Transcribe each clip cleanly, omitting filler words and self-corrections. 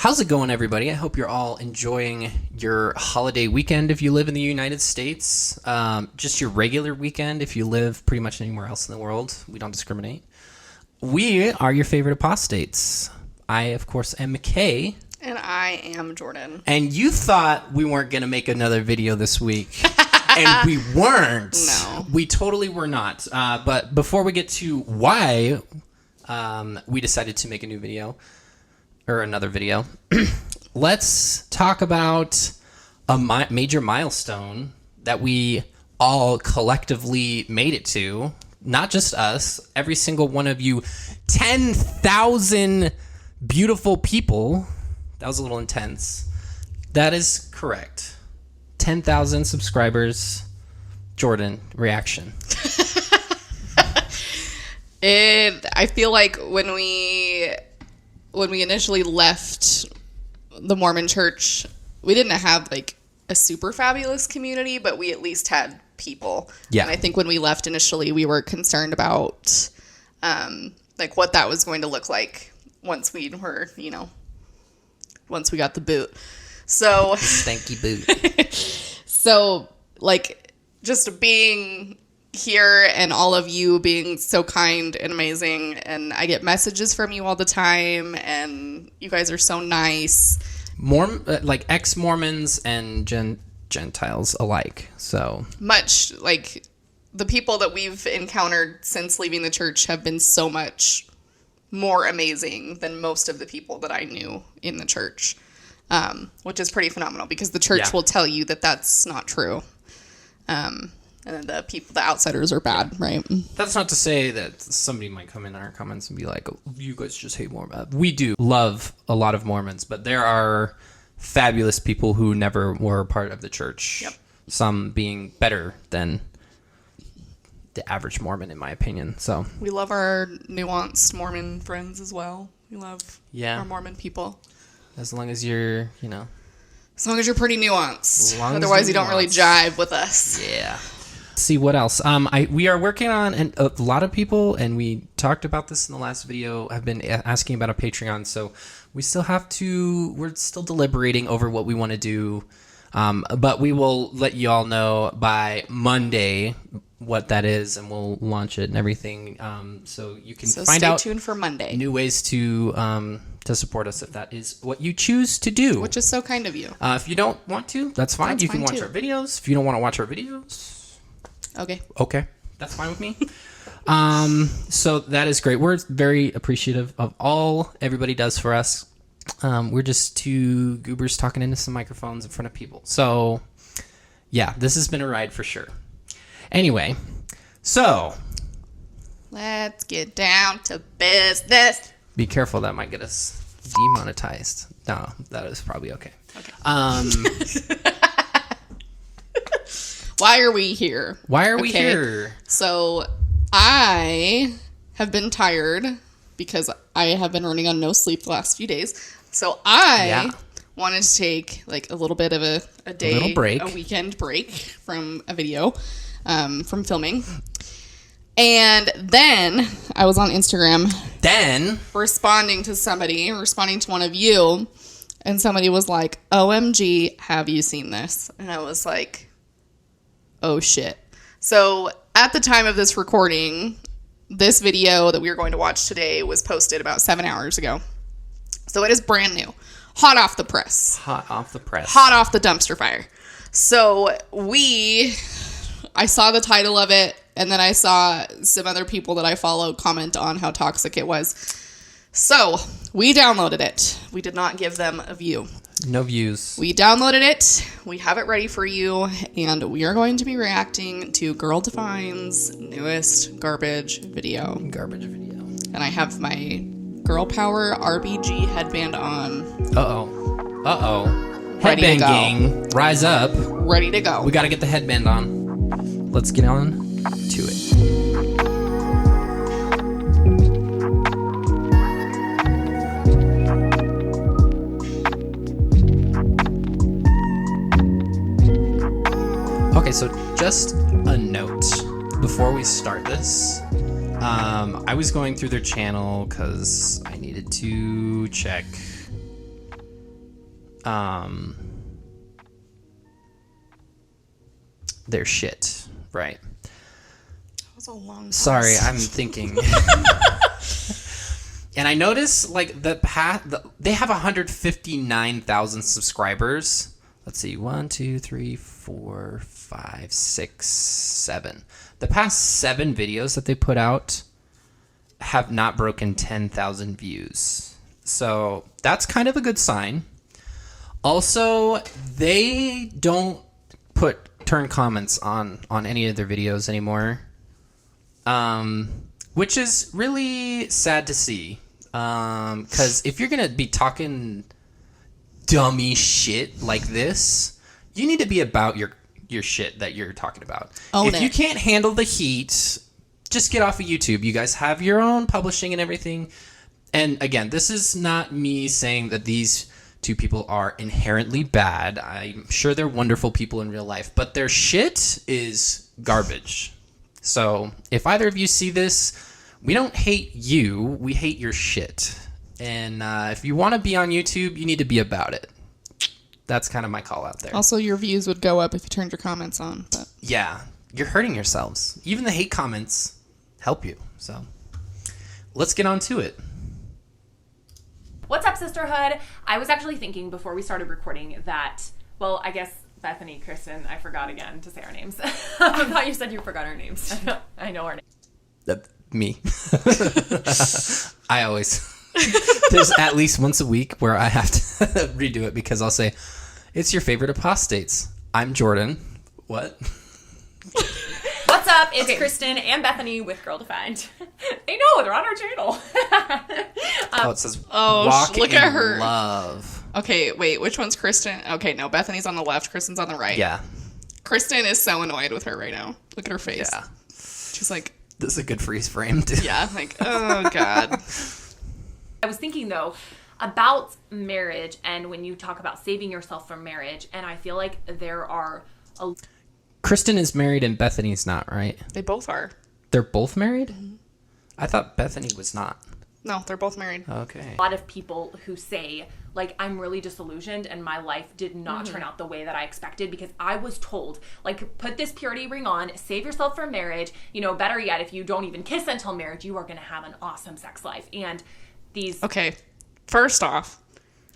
How's it going, everybody? I hope you're all enjoying your holiday weekend if you live in the United States. Just your regular weekend if you live pretty much anywhere else in the world. We don't discriminate. We are your favorite apostates. I, of course, am McKay. And I am Jordan. And you thought we weren't going to make another video this week. And we weren't. No. We totally were not. But before we get to why we decided to make a new video, or another video, let's talk about a major milestone that we all collectively made it to. Not just us, every single one of you, 10,000 beautiful people. That was a little intense. That is correct. 10,000 subscribers. Jordan, reaction. I feel like when we initially left the Mormon church, we didn't have like a super fabulous community, but we at least had people. Yeah. And I think when we left initially, we were concerned about like what that was going to look like once we were, once we got the boot. So Stanky boot. So like just being here and all of you being so kind and amazing, and I get messages from you all the time, and you guys are so nice. Like ex-Mormons and Gentiles alike. So Much like the people that we've encountered since leaving the church have been so much more amazing than most of the people that I knew in the church, which is pretty phenomenal because the church will tell you that that's not true. And then the outsiders are bad, right? that's not to say that somebody might come in our comments and be like, oh, you guys just hate Mormons. We do love a lot of Mormons, but there are fabulous people who never were part of the church. Yep. Some being better than the average Mormon, in my opinion. So We love our nuanced Mormon friends as well. We love our Mormon people. As long as you're, As long as you're pretty nuanced. As long as Otherwise, you're you don't really nuanced. jive with us. Yeah. See what else. We are working on, and a lot of people, and we talked about this in the last video, have been asking about a Patreon. So we're still deliberating over what we want to do. But we will let you all know by Monday what that is, and we'll launch it and everything. So you can find out. Stay tuned for Monday. New ways to support us if that is what you choose to do. Which is so kind of you. If you don't want to, that's fine. You can watch our videos. If you don't want to watch our videos, okay, that's fine with me. So that is great. We're very appreciative of all everybody does for us. We're just two goobers talking into some microphones in front of people. So yeah, this has been a ride for sure. Anyway, so let's get down to business. Be careful, that might get us demonetized. No, that is probably okay. Why are we here? We here? So I have been tired because I have been running on no sleep the last few days. So I wanted to take like a little bit of a day, little break, a weekend break from a video, from filming. And then I was on Instagram. Responding to one of you. And somebody was like, OMG, have you seen this? And I was like, oh shit. So at the time of this recording, this video that we are going to watch today was posted about 7 hours ago. So it is brand new. Hot off the press. Hot off the dumpster fire. So I saw the title of it, and then I saw some other people that I follow comment on how toxic it was. So we downloaded it. We did not give them a view. No views. We downloaded it. We have it ready for you, and we are going to be reacting to Girl Define's newest garbage video. And I have my Girl Power RBG headband on. Headband gang, rise up. Ready to go. We got to get the headband on. Let's get on to it. Okay, so just a note before we start this. I was going through their channel because I needed to check their shit, right? That was a long pause. Sorry, I'm thinking. And I noticed like they have 159,000 subscribers. Let's see, 1, 2, 3, 4, 5, 6, 7. The past 7 videos that they put out have not broken 10,000 views. So that's kind of a good sign. Also, they don't turn comments on any of their videos anymore, which is really sad to see. Because if you're gonna be talking dummy shit like this, you need to be about your shit that you're talking about. If you can't handle the heat, just get off of YouTube. You guys have your own publishing and everything. And again, this is not me saying that these two people are inherently bad. I'm sure they're wonderful people in real life, but their shit is garbage. So if either of you see this, we don't hate you, we hate your shit. And if you want to be on YouTube, you need to be about it. That's kind of my call out there. Also, your views would go up if you turned your comments on. But. Yeah, you're hurting yourselves. Even the hate comments help you. So let's get on to it. What's up, sisterhood? I was actually thinking before we started recording that, well, I guess Bethany, Kristen, I forgot again to say our names. I thought you said you forgot our names. I know our names. Me. I always... There's at least once a week where I have to redo it because I'll say, it's your favorite apostates. I'm Jordan. What? What's up? It's Kristen and Bethany with Girl Defined. They know, they're on our channel. It says walk look in at her. love. Okay, wait, which one's Kristen? Okay, no, Bethany's on the left, Kristen's on the right. Yeah. Kristen is so annoyed with her right now. Look at her face. Yeah. She's like... This is a good freeze frame, too. Yeah, like, oh, God. I was thinking, though, about marriage and when you talk about saving yourself from marriage, and I feel like there are Kristen is married and Bethany's not, right? They both are. They're both married? Mm-hmm. I thought Bethany was not. No, they're both married. Okay. A lot of people who say, like, I'm really disillusioned and my life did not turn out the way that I expected because I was told, like, put this purity ring on, save yourself from marriage. You know, better yet, if you don't even kiss until marriage, you are going to have an awesome sex life. And these... Okay, first off,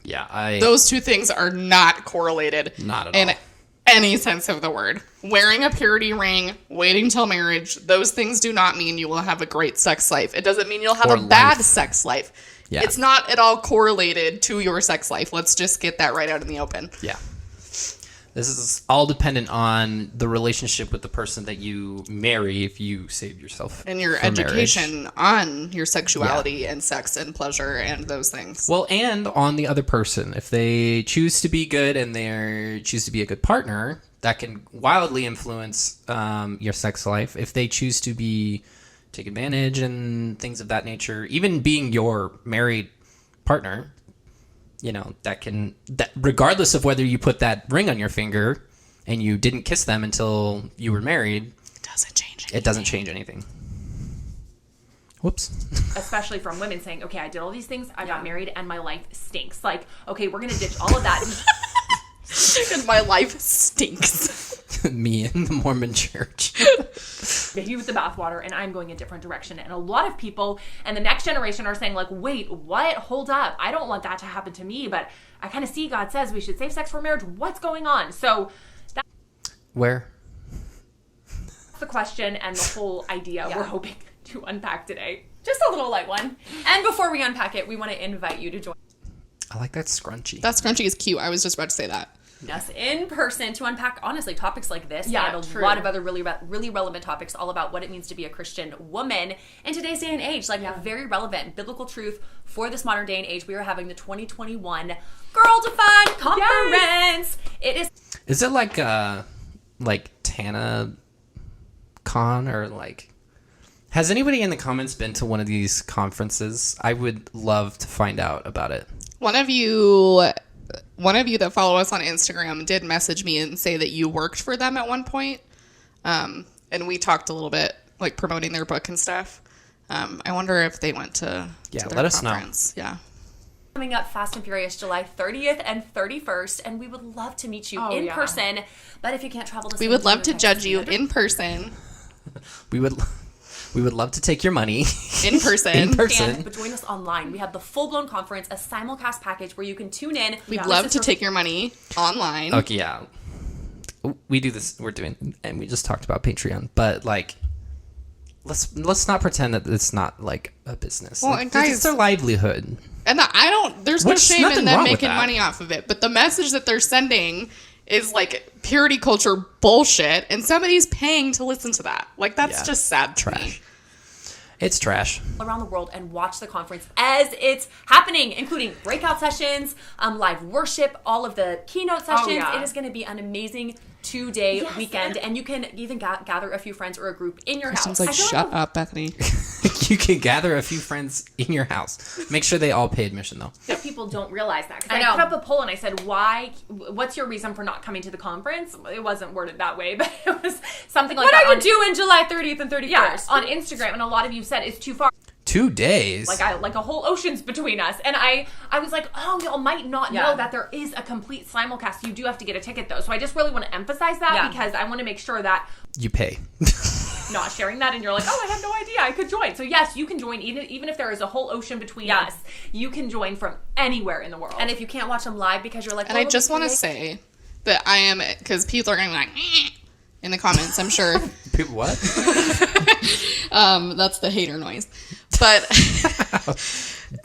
yeah, those two things are not correlated. Not at all. In any sense of the word. Wearing a purity ring, waiting till marriage, those things do not mean you will have a great sex life. It doesn't mean you'll have a bad sex life. Yeah. It's not at all correlated to your sex life. Let's just get that right out in the open. Yeah. This is all dependent on the relationship with the person that you marry if you save yourself and your from education marriage. On your sexuality and sex and pleasure and those things. Well, and on the other person. If they choose to be good and they choose to be a good partner, that can wildly influence your sex life. If they choose to take advantage and things of that nature, even being your married partner, you know, that regardless of whether you put that ring on your finger and you didn't kiss them until you were married, it doesn't change anything. Whoops. Especially from women saying, okay, I did all these things, I got married, and my life stinks. Like, okay, we're going to ditch all of that. And my life stinks. Me in the Mormon church. You with the bathwater, and I'm going a different direction. And a lot of people and the next generation are saying, like, wait, what? Hold up. I don't want that to happen to me, but I kind of see God says we should save sex for marriage. What's going on? So that's the question and the whole idea we're hoping to unpack today. Just a little light one. And before we unpack it, we want to invite you to join. I like that scrunchie. That scrunchie is cute. I was just about to say that. Us in person to unpack, honestly, topics like this and a lot of other really relevant topics all about what it means to be a Christian woman in today's day and age. Like, very relevant biblical truth for this modern day and age. We are having the 2021 Girl Defined Conference. It is it like Tana Con or like... Has anybody in the comments been to one of these conferences? I would love to find out about it. One of you that follow us on Instagram did message me and say that you worked for them at one point. And we talked a little bit, like promoting their book and stuff. I wonder if they went to their let us conference. know. Yeah. Coming up fast and furious July 30th and 31st, and we would love to meet you in person. But if you can't travel to we would love to judge you in person. We would love to take your money in person. But join us online. We have the full-blown conference, a simulcast package where you can tune in. We'd love to take your money online. Okay, yeah. We do this. We're doing, and we just talked about Patreon, but like, let's not pretend that it's not like a business. Well, like, and guys, it's their livelihood. And there's no shame in them making money off of it. But the message that they're sending is like purity culture bullshit, and somebody's paying to listen to that. Like, that's just sad trash. It's trash. Around the world and watch the conference as it's happening, including breakout sessions, live worship, all of the keynote sessions. It is going to be an amazing 2-day weekend, and you can even gather a few friends or a group in your house. Sounds like, shut up, Bethany. You can gather a few friends in your house. Make sure they all pay admission, though. But people don't realize that. Because I put up a poll and I said, what's your reason for not coming to the conference? It wasn't worded that way, but it was something like that. What are you doing July 30th and 31st? Yeah, on Instagram, and a lot of you said it's too far. 2 days? Like a whole ocean's between us. And I was like, oh, y'all might not know that there is a complete simulcast. You do have to get a ticket, though. So I just really want to emphasize that because I want to make sure that you pay. Not sharing that, and you're like, oh, I had no idea I could join. So yes, you can join even if there is a whole ocean between us. You can join from anywhere in the world. And if you can't watch them live because you're like, and I just want to say that I am, because people are going to be like, in the comments, I'm sure. People what? That's the hater noise. But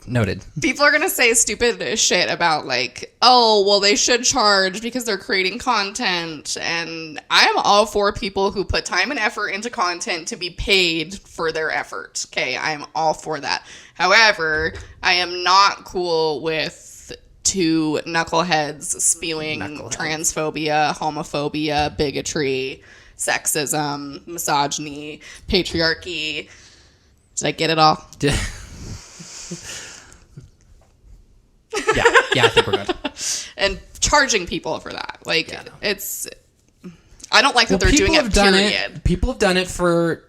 noted. People are going to say stupid shit about like, oh, well, they should charge because they're creating content. And I am all for people who put time and effort into content to be paid for their effort. Okay, I am all for that. However, I am not cool with two knuckleheads spewing transphobia, homophobia, bigotry, sexism, misogyny, patriarchy. Did I get it all? Yeah, I think we're good. And charging people for that. Like, it's... I don't like that they're doing it, period. People have done it for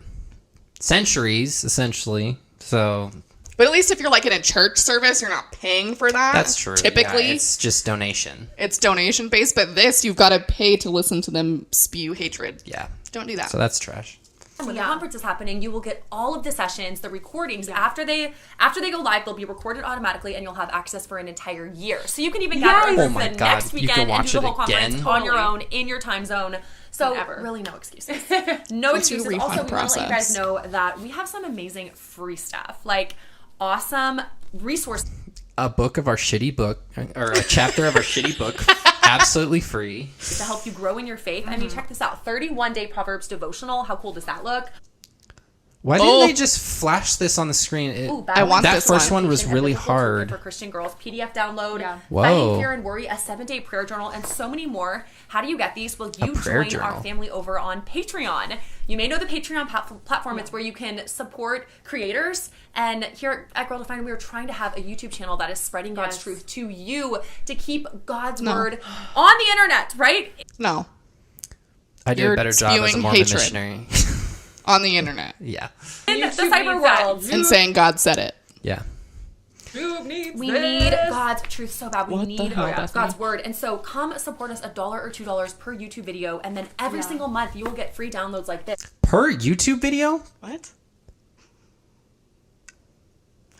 centuries, essentially. So... But at least if you're like in a church service, you're not paying for that. That's true. Typically. Yeah, it's just donation. It's donation based, but this, you've got to pay to listen to them spew hatred. Yeah. Don't do that. So that's trash. When the conference is happening, you will get all of the sessions, the recordings. After they go live, they'll be recorded automatically, and you'll have access for an entire year. So you can even gather the next weekend and do the whole conference on your own, in your time zone. So really no excuses. No excuses. Also, we want to let you guys know that we have some amazing free stuff. Like awesome resource. A book of our shitty book, or a chapter of our shitty book, absolutely free. To help you grow in your faith. I mean, check this out. 31-day Proverbs devotional. How cool does that look? Why didn't they just flash this on the screen? I want that this first one was And really biblical hard. For Christian girls, PDF download, Whoa. Fighting Fear and Worry, a 7-day prayer journal, and so many more. How do you get these? Well, you join our family over on Patreon. You may know the Patreon platform. It's where you can support creators. And here at Girl Defined, we are trying to have a YouTube channel that is spreading God's truth to you to keep God's word on the internet, right? No. I do a better job as a Mormon missionary. On the internet. Yeah. In the cyber world. And saying God said it. Yeah. We need God's truth so bad. We need God's word. And so come support us $1 or $2 per YouTube video. And then every single month you will get free downloads like this. Per YouTube video? What?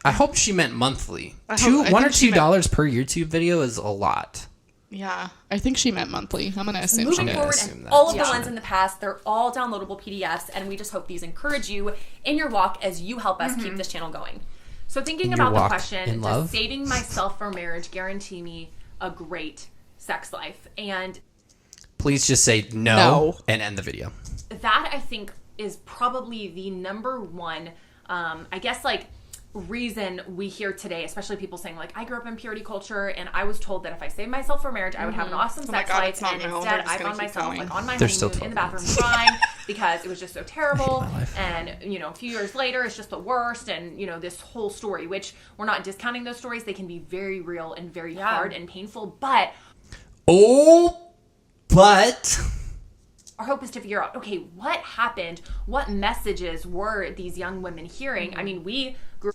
I hope she meant monthly. $1 or $2 per YouTube video is a lot. Yeah, I think she meant monthly. I'm going to assume she did. Forward, and all of the ones in the past, they're all downloadable PDFs, and we just hope these encourage you in your walk as you help us keep this channel going. So thinking about the question, does saving myself for marriage guarantee me a great sex life? And please just say no and end the video. That, I think, is probably the number one, I guess, like, reason we hear today, especially people saying like, I grew up in purity culture and I was told that if I saved myself for marriage I would have an awesome sex life, and instead I found myself like on my honeymoon in the bathroom crying because it was just so terrible, and you know, a few years later it's just the worst, and you know, this whole story, which we're not discounting those stories, they can be very real and very hard and painful, but our hope is to figure out, okay, what happened? What messages were these young women hearing? I mean, we grew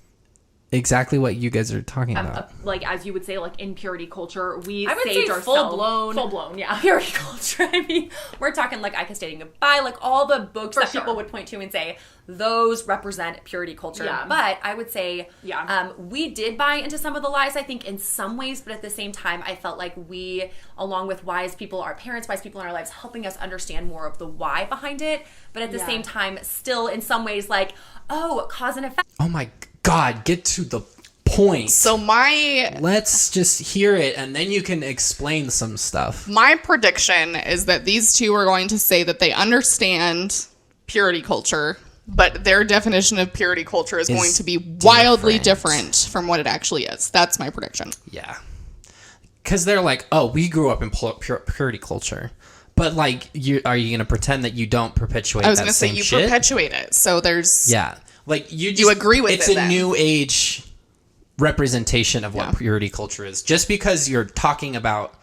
exactly what you guys are talking about. Like, as you would say, like in purity culture, I would say full blown, yeah, purity culture. I mean, we're talking like I Kissed Dating Goodbye, like all the books that people would point to and say those represent purity culture. Yeah. But I would say, we did buy into some of the lies, I think, in some ways, but at the same time, I felt like we, along with wise people, our parents, wise people in our lives, helping us understand more of the why behind it, but at the same time, still in some ways like, oh, cause and effect. Oh my God, get to the point. So let's just hear it and then you can explain some stuff. My prediction is that these two are going to say that they understand purity culture, but their definition of purity culture is going to be wildly different from what it actually is. That's my prediction. Yeah. Because they're like, oh, we grew up in purity culture. But, like, are you going to pretend that you don't perpetuate that same shit? I was going to say, you perpetuate it. So there's... Yeah. Like, you agree with it. It's a new age representation of what purity culture is. Just because you're talking about,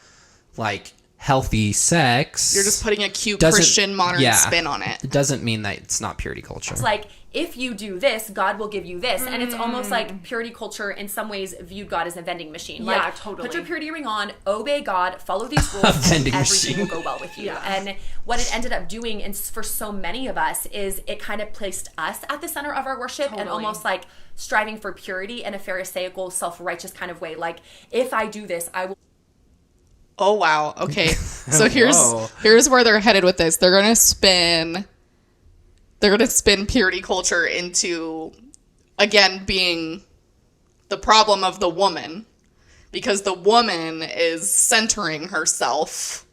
like, healthy sex... You're just putting a cute Christian modern spin on it. It doesn't mean that it's not purity culture. It's like, if you do this, God will give you this. And it's almost like purity culture in some ways viewed God as a vending machine. Like, yeah, totally. Put your purity ring on, obey God, follow these rules, and everything will go well with you. Yeah. And what it ended up doing, and for so many of us, is it kind of placed us at the center of our worship and almost like striving for purity in a pharisaical, self-righteous kind of way. Like, if I do this, I will... Oh, wow. Okay. So here's where they're headed with this. They're going to spin purity culture into, again, being the problem of the woman, because the woman is centering herself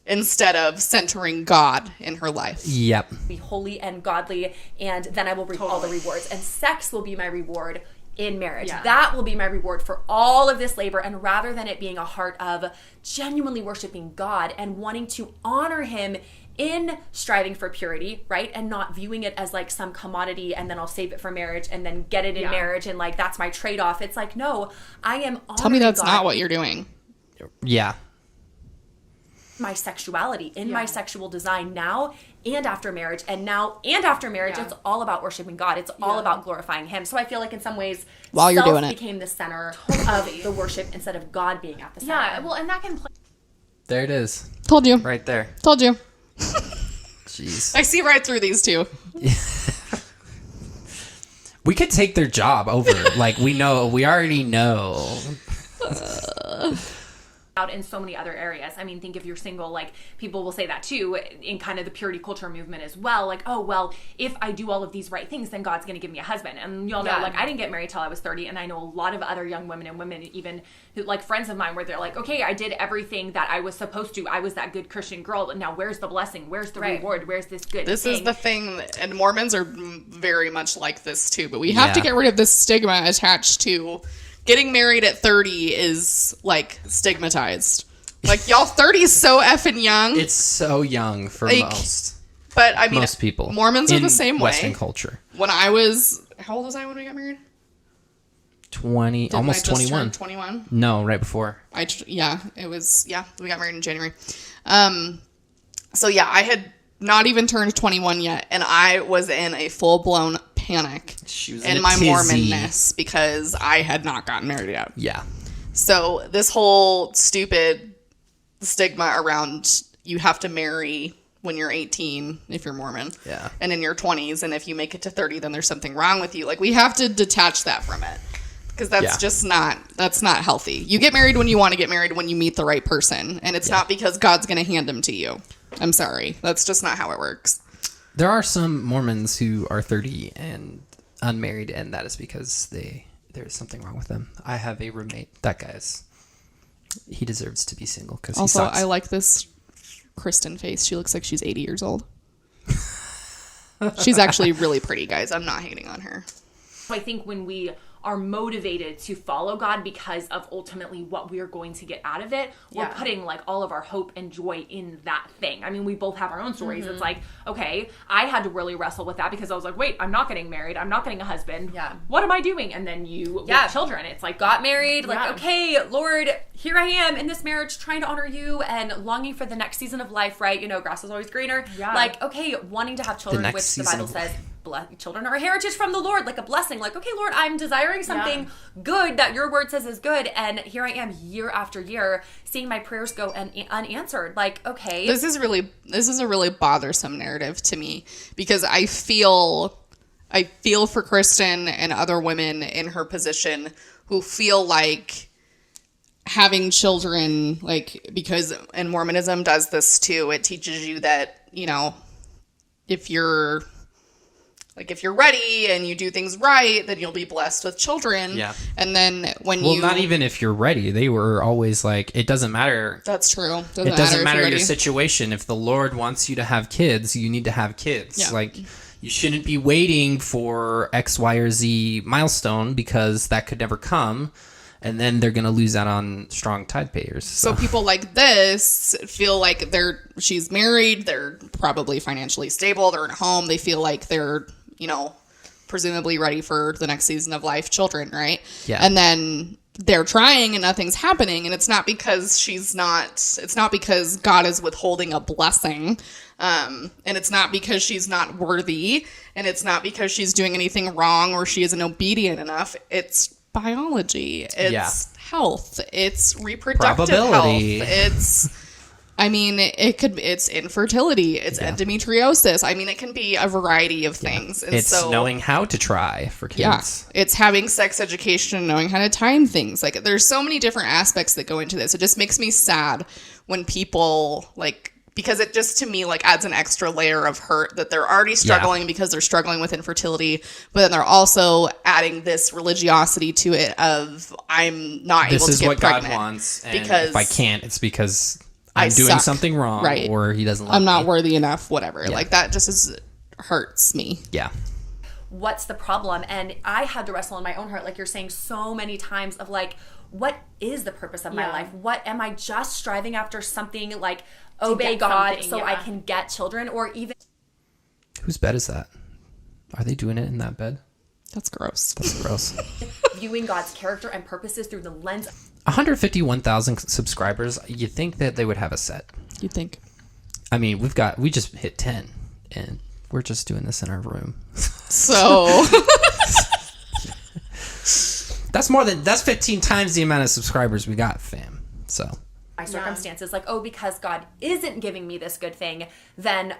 instead of centering God in her life. Yep. Be holy and godly, and then I will reap all the rewards. And sex will be my reward in marriage. Yeah. That will be my reward for all of this labor. And rather than it being a heart of genuinely worshiping God and wanting to honor him in striving for purity, right? And not viewing it as like some commodity and then I'll save it for marriage and then get it in marriage and like that's my trade-off. It's like, no, I am honoring Tell me that's God. Not what you're doing. Yeah. My sexuality, in my sexual design now and after marriage. And now and after marriage, it's all about worshiping God. It's all about glorifying him. So I feel like in some ways, while you're doing it, became the center of the worship instead of God being at the center. Yeah, well, and that can play. There it is. Told you. Right there. Told you. Jeez. I see right through these two. We could take their job over. Like, we already know. Out in so many other areas. I mean, think if you're single, like people will say that too in kind of the purity culture movement as well. Like, oh, well, if I do all of these right things, then God's going to give me a husband. And y'all know, like, I didn't get married till I was 30. And I know a lot of other young women and women, even who, like friends of mine, where they're like, okay, I did everything that I was supposed to. I was that good Christian girl. And now where's the blessing? Where's the reward? Where's this good This thing? is the thing. And Mormons are very much like this too. But we have to get rid of this stigma attached to getting married at 30 is like stigmatized. Like, y'all, 30 is so effing young. It's so young for most. But, I mean, most people. Mormons are the same way. Western culture. When I was... How old was I when we got married? 20. Didn't almost I just 21. turn 21? No, right before. It was... Yeah, we got married in January. So, yeah, I had not even turned 21 yet, and I was in a full-blown panic in my Mormonness because I had not gotten married yet. Yeah. So, this whole stupid... stigma around you have to marry when you're 18 if you're Mormon and in your 20s, and if you make it to 30 then there's something wrong with you. Like, we have to detach that from it because that's just not healthy. You get married when you want to get married, when you meet the right person, and it's not because God's gonna hand him to you. I'm sorry, that's just not how it works. There are some Mormons who are 30 and unmarried, and that is because there's something wrong with them. I have a roommate. That guy's he deserves to be single because he sucks. I like this Kristen face. She looks like she's 80 years old. She's actually really pretty, guys. I'm not hating on her. I think when we are motivated to follow God because of ultimately what we're going to get out of it, we're putting like all of our hope and joy in that thing. I mean, we both have our own stories. It's like, okay, I had to really wrestle with that because I was like, wait, I'm not getting married. I'm not getting a husband. Yeah. What am I doing? And then you with children. It's like, got married. Like, okay, Lord, here I am in this marriage trying to honor you and longing for the next season of life, right? You know, grass is always greener. Yeah. Like, okay, wanting to have children, which the Bible says children are a heritage from the Lord, like a blessing. Like, okay, Lord, I'm desiring something good that your word says is good, and here I am year after year seeing my prayers go unanswered. Like, okay, this is a really bothersome narrative to me, because I feel for Kristen and other women in her position who feel like having children, like, because, and Mormonism does this too, it teaches you that, you know, if you're ready and you do things right, then you'll be blessed with children. Yeah. And then not even if you're ready. They were always like, it doesn't matter. That's true. It doesn't matter your situation. If the Lord wants you to have kids, you need to have kids. Yeah. Like, you shouldn't be waiting for X, Y, or Z milestone, because that could never come. And then they're going to lose out on strong tithe payers. So people like this feel like she's married, they're probably financially stable, they're at home, they feel like they're, you know, presumably ready for the next season of life, children, right? Yeah. And then they're trying and nothing's happening, and it's not because God is withholding a blessing, and it's not because she's not worthy, and it's not because she's doing anything wrong or she isn't obedient enough. It's biology, it's health, it's reproductive probability. Health, it's infertility, it's endometriosis. I mean, it can be a variety of things. And it's knowing how to try for kids. Yeah, it's having sex education, knowing how to time things. Like, there's so many different aspects that go into this. It just makes me sad when people, like, because it just, to me, like, adds an extra layer of hurt that they're already struggling because they're struggling with infertility, but then they're also adding this religiosity to it of, I'm not able to get pregnant. This is what God wants, and if I can't, it's because I'm doing something wrong, right? Or he doesn't love me. I'm not worthy enough, whatever. Yeah. Like, that just hurts me. Yeah. What's the problem? And I had to wrestle in my own heart, like you're saying so many times, of like, what is the purpose of my life? What am I just striving after something, like, obey God so I can get children? Or even, whose bed is that? Are they doing it in that bed? That's gross. Viewing God's character and purposes through the lens. 151,000 subscribers. You think that they would have a set? You think? I mean, we just hit 10, and we're just doing this in our room. So that's 15 times the amount of subscribers we got, fam. So my circumstances, like, oh, because God isn't giving me this good thing, then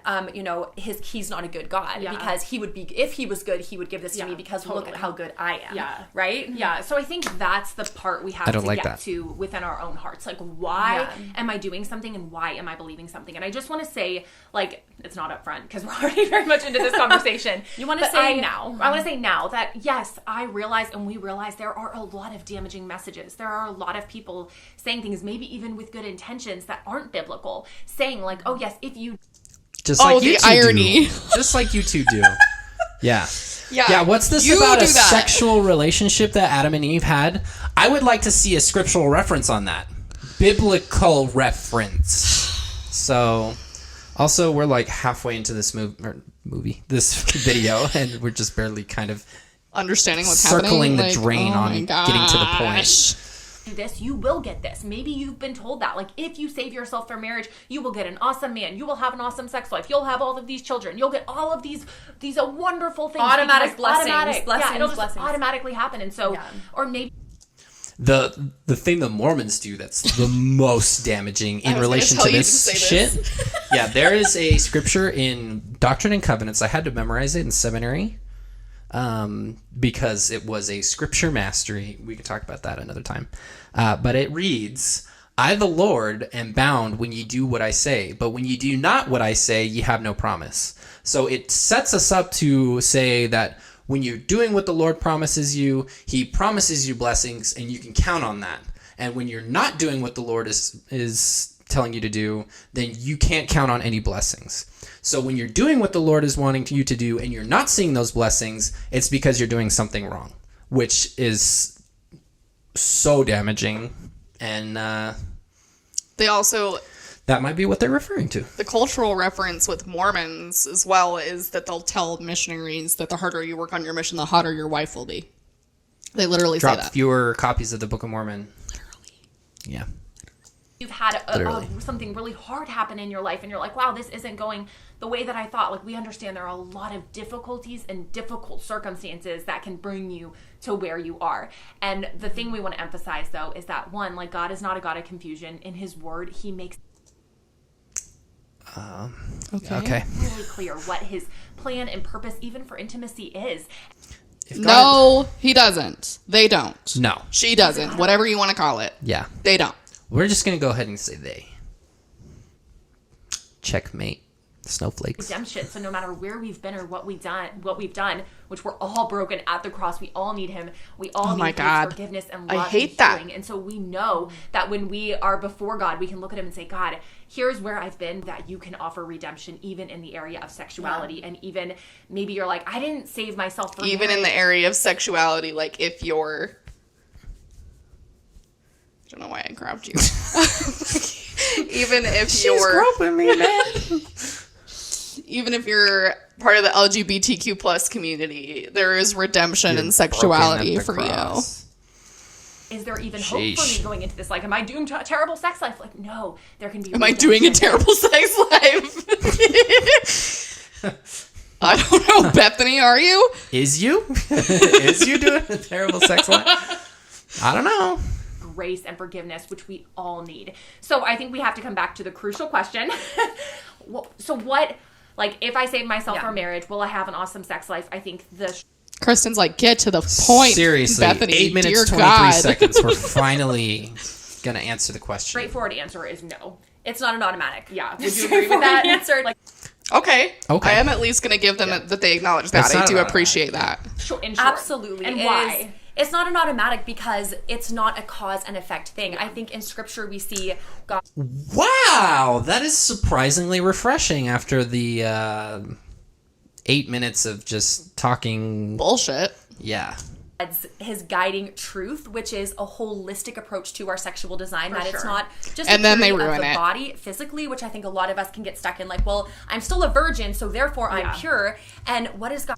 he's not a good God, because he would be, if he was good, he would give this to me, because look at how good I am. Right. So I think that's the part we have to get to within our own hearts. Like, why am I doing something, and why am I believing something? And I just want to say, like, it's not up front because we're already very much into this conversation. You want to say now? I want to say now that, yes, I realize, and we realize, there are a lot of damaging messages. There are a lot of people saying things, maybe even with good intentions, that aren't biblical, saying like, oh yes, if you just like you the irony do. Just like you two do. Yeah. What's this about a sexual relationship that Adam and Eve had? I would like to see a scriptural reference on that. Biblical reference. So also, we're like halfway into this this video, and we're just barely kind of understanding what's circling happening. the drain on getting to the point. Do this, you will get this. Maybe you've been told that, like, if you save yourself for marriage, you will get an awesome man, you will have an awesome sex life, you'll have all of these children, you'll get all of these wonderful things, automatic blessings, it'll just automatically happen. And so, or maybe the thing the Mormons do that's the most damaging in relation to this shit. Yeah, there is a scripture in Doctrine and Covenants. I had to memorize it in seminary. Because it was a scripture mastery. We could talk about that another time. But it reads, I, the Lord, am bound when ye do what I say, but when ye do not what I say, ye have no promise. So it sets us up to say that when you're doing what the Lord promises you, he promises you blessings, and you can count on that. And when you're not doing what the Lord is telling you to do, then you can't count on any blessings. So when you're doing what the Lord is wanting you to do and you're not seeing those blessings, it's because you're doing something wrong, which is so damaging. And they also... that might be what they're referring to. The cultural reference with Mormons as well is that they'll tell missionaries that the harder you work on your mission, the hotter your wife will be. They literally say that. Drop fewer copies of the Book of Mormon. Literally. Yeah. you've had something really hard happen in your life and you're like, wow, this isn't going the way that I thought. Like, we understand there are a lot of difficulties and difficult circumstances that can bring you to where you are. And the thing we want to emphasize, though, is that, one, like, God is not a God of confusion. In his word, he makes okay. really clear what his plan and purpose, even for intimacy, is. No, he doesn't. They don't. No. She doesn't. Whatever you want to call it. Yeah. They don't. We're just going to go ahead and say they. Checkmate. Snowflakes. Redemption. So no matter where we've been or what we've done, which we're all broken at the cross, we all need him. We all need his forgiveness and love. I hate and that. healing. And so we know that when we are before God, we can look at him and say, God, here's where I've been, that you can offer redemption even in the area of sexuality. Yeah. And even maybe you're like, I didn't save myself for even in the area of sexuality, like if you're, I don't know why I grabbed you. Even if She's you're groping me, man. Even if you're part of the LGBTQ plus community, there is redemption and sexuality for cross. you. Is there even hope for me going into this? Like, am I doomed to a terrible sex life? Like, no, there can be. Am I doing a terrible sex life? I don't know, Bethany, are you? Is you? Is you doing a terrible sex life? I don't know. Grace and forgiveness, which we all need. So I think we have to come back to the crucial question. So what, like, if I save myself for marriage, will I have an awesome sex life? I think Kristen's like, get to the point. Seriously, Bethany, 8 minutes, 23 seconds. We're finally going to answer the question. Straightforward answer is no. It's not an automatic. Yeah. Would you agree with that answer? Like, Okay. I am at least going to give them that they acknowledge that. I do appreciate that. Absolutely. And why? It's not an automatic because it's not a cause and effect thing. I think in scripture we see God. Wow, that is surprisingly refreshing after the 8 minutes of just talking bullshit. Yeah. His guiding truth, which is a holistic approach to our sexual design. It's not just and then they of ruin the it. body physically, which I think a lot of us can get stuck in. Like, well, I'm still a virgin, so therefore I'm pure. And what is God?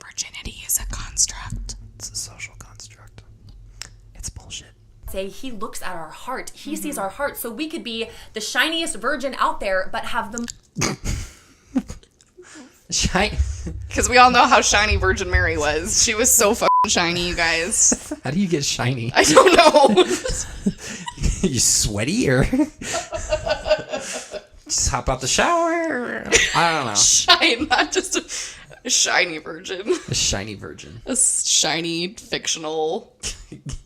Virginity is a construct. It's a social construct. It's bullshit. Say he looks at our heart. He sees our heart. So we could be the shiniest virgin out there, but have the because we all know how shiny Virgin Mary was. She was so fucking shiny, you guys. How do you get shiny? I don't know. You sweaty or just hop out the shower? I don't know. Shine, not just a shiny virgin. A shiny virgin. A shiny fictional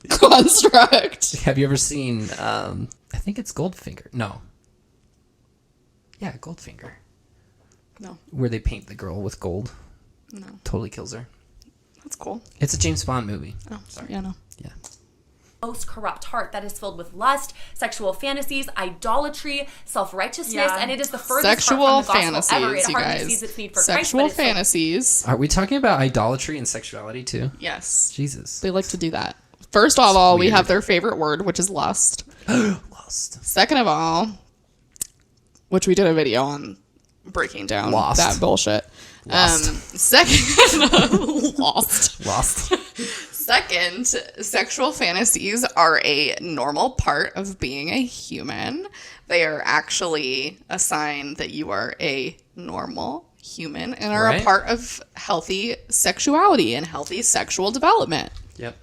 construct. Have you ever seen? I think it's Goldfinger. No. Yeah, Goldfinger. No. Where they paint the girl with gold. No. Totally kills her. That's cool. It's a James Bond movie. Oh, sorry. Yeah, no. Yeah. Most corrupt heart that is filled with lust, sexual fantasies, idolatry, self-righteousness, and it is the furthest sexual part from the gospel ever. It you hardly guys. sees its need for Sexual Christ, fantasies. Are we talking about idolatry and sexuality too? Yes. Jesus. They like to do that. First of all, we have their favorite word, which is lust. Lust. Second of all, which we did a video on breaking down that bullshit. Second, Lost. Second, sexual fantasies are a normal part of being a human. They are actually a sign that you are a normal human and are a part of healthy sexuality and healthy sexual development. Yep.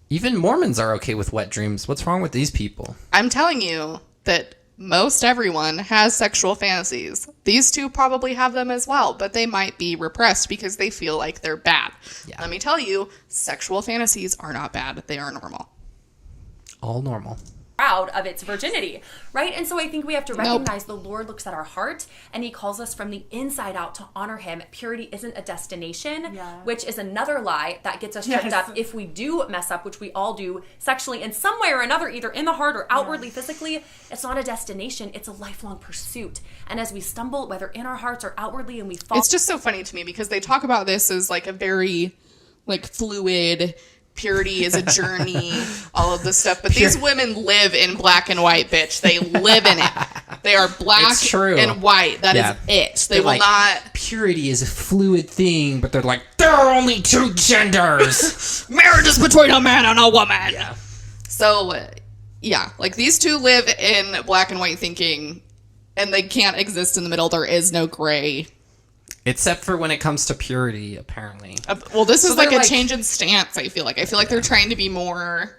Even Mormons are okay with wet dreams. What's wrong with these people? I'm telling you that most everyone has sexual fantasies. These two probably have them as well, but they might be repressed because they feel like they're bad. Yeah. Let me tell you, sexual fantasies are not bad. They are normal. All normal. Proud of its virginity, right? And so I think we have to recognize the Lord looks at our heart and he calls us from the inside out to honor him. Purity isn't a destination, which is another lie that gets us tripped up if we do mess up, which we all do sexually in some way or another, either in the heart or outwardly physically. It's not a destination, it's a lifelong pursuit. And as we stumble, whether in our hearts or outwardly, and we fall. It's just so funny to me because they talk about this as like a very like fluid, purity is a journey, all of this stuff. But these women live in black and white, bitch. They live in it. They are black and white. That is it. They will not. Purity is a fluid thing, but they're like, there are only two genders. Marriage is between a man and a woman. Yeah. So Yeah, like these two live in black and white thinking, and they can't exist in the middle. There is no gray. Except for when it comes to purity, apparently. Well, this is like a change in stance, I feel like. I feel like they're trying to be more,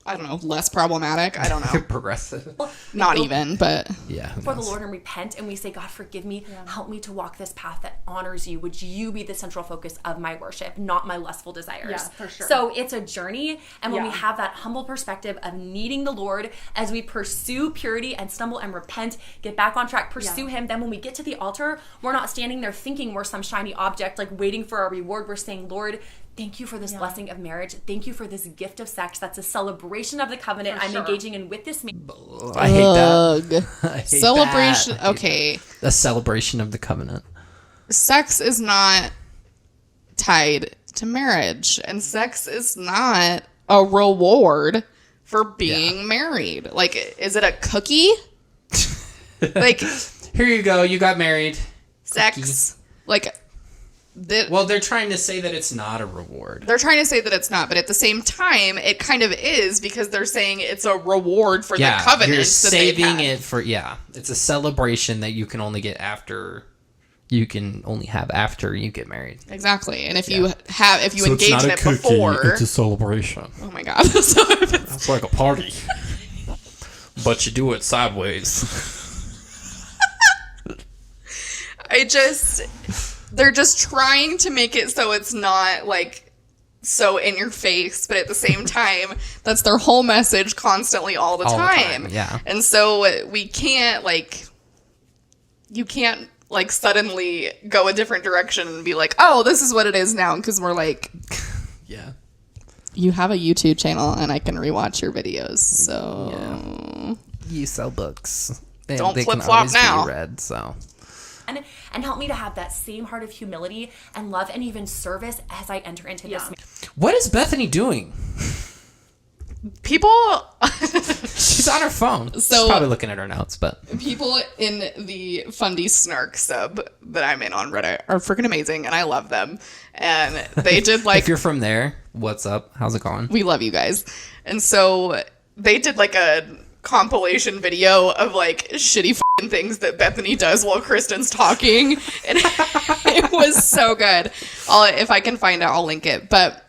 I don't know, less problematic. I don't know. Progressive. Not even, but... Yeah. For the Lord and repent, and we say, God, forgive me. Help me to walk this path that honors you. Would you be the central focus of my worship, not my lustful desires? Yeah, for sure. So it's a journey, and when we have that humble perspective of needing the Lord as we pursue purity and stumble and repent, get back on track, pursue Him, then when we get to the altar, we're not standing there thinking we're some shiny object, like waiting for our reward. We're saying, Lord, thank you for this blessing of marriage. Thank you for this gift of sex. That's a celebration of the covenant I'm engaging in with this man. I hate that. I hate celebration. that. Okay. A celebration of the covenant. Sex is not tied to marriage, and sex is not a reward for being married. Like, is it a cookie? Like, here you go. You got married. Sex. Cookie. Like... Well, they're trying to say that it's not a reward. They're trying to say that it's not, but at the same time, it kind of is because they're saying it's a reward for the covenant. You're saving it for it's a celebration that you can only get after. You can only have after you get married. Exactly, and if you engage in it before, it's a celebration. Oh my god, it's like a party, but you do it sideways. They're just trying to make it so it's not like so in your face, but at the same time, that's their whole message constantly all the time. Yeah. And so we can't you can't suddenly go a different direction and be like, oh, this is what it is now. Because we're like, yeah, you have a YouTube channel and I can rewatch your videos. So you sell books. Don't flip flop now. Read, so. And help me to have that same heart of humility and love and even service as I enter into this. What is Bethany doing? People... She's on her phone. She's probably looking at her notes, but... People in the Fundy Snark sub that I'm in on Reddit are freaking amazing, and I love them. And they did If you're from there, what's up? How's it going? We love you guys. And so they did a compilation video of shitty things that Bethany does while Kristen's talking, and it was so good. If I can find it, I'll link it. But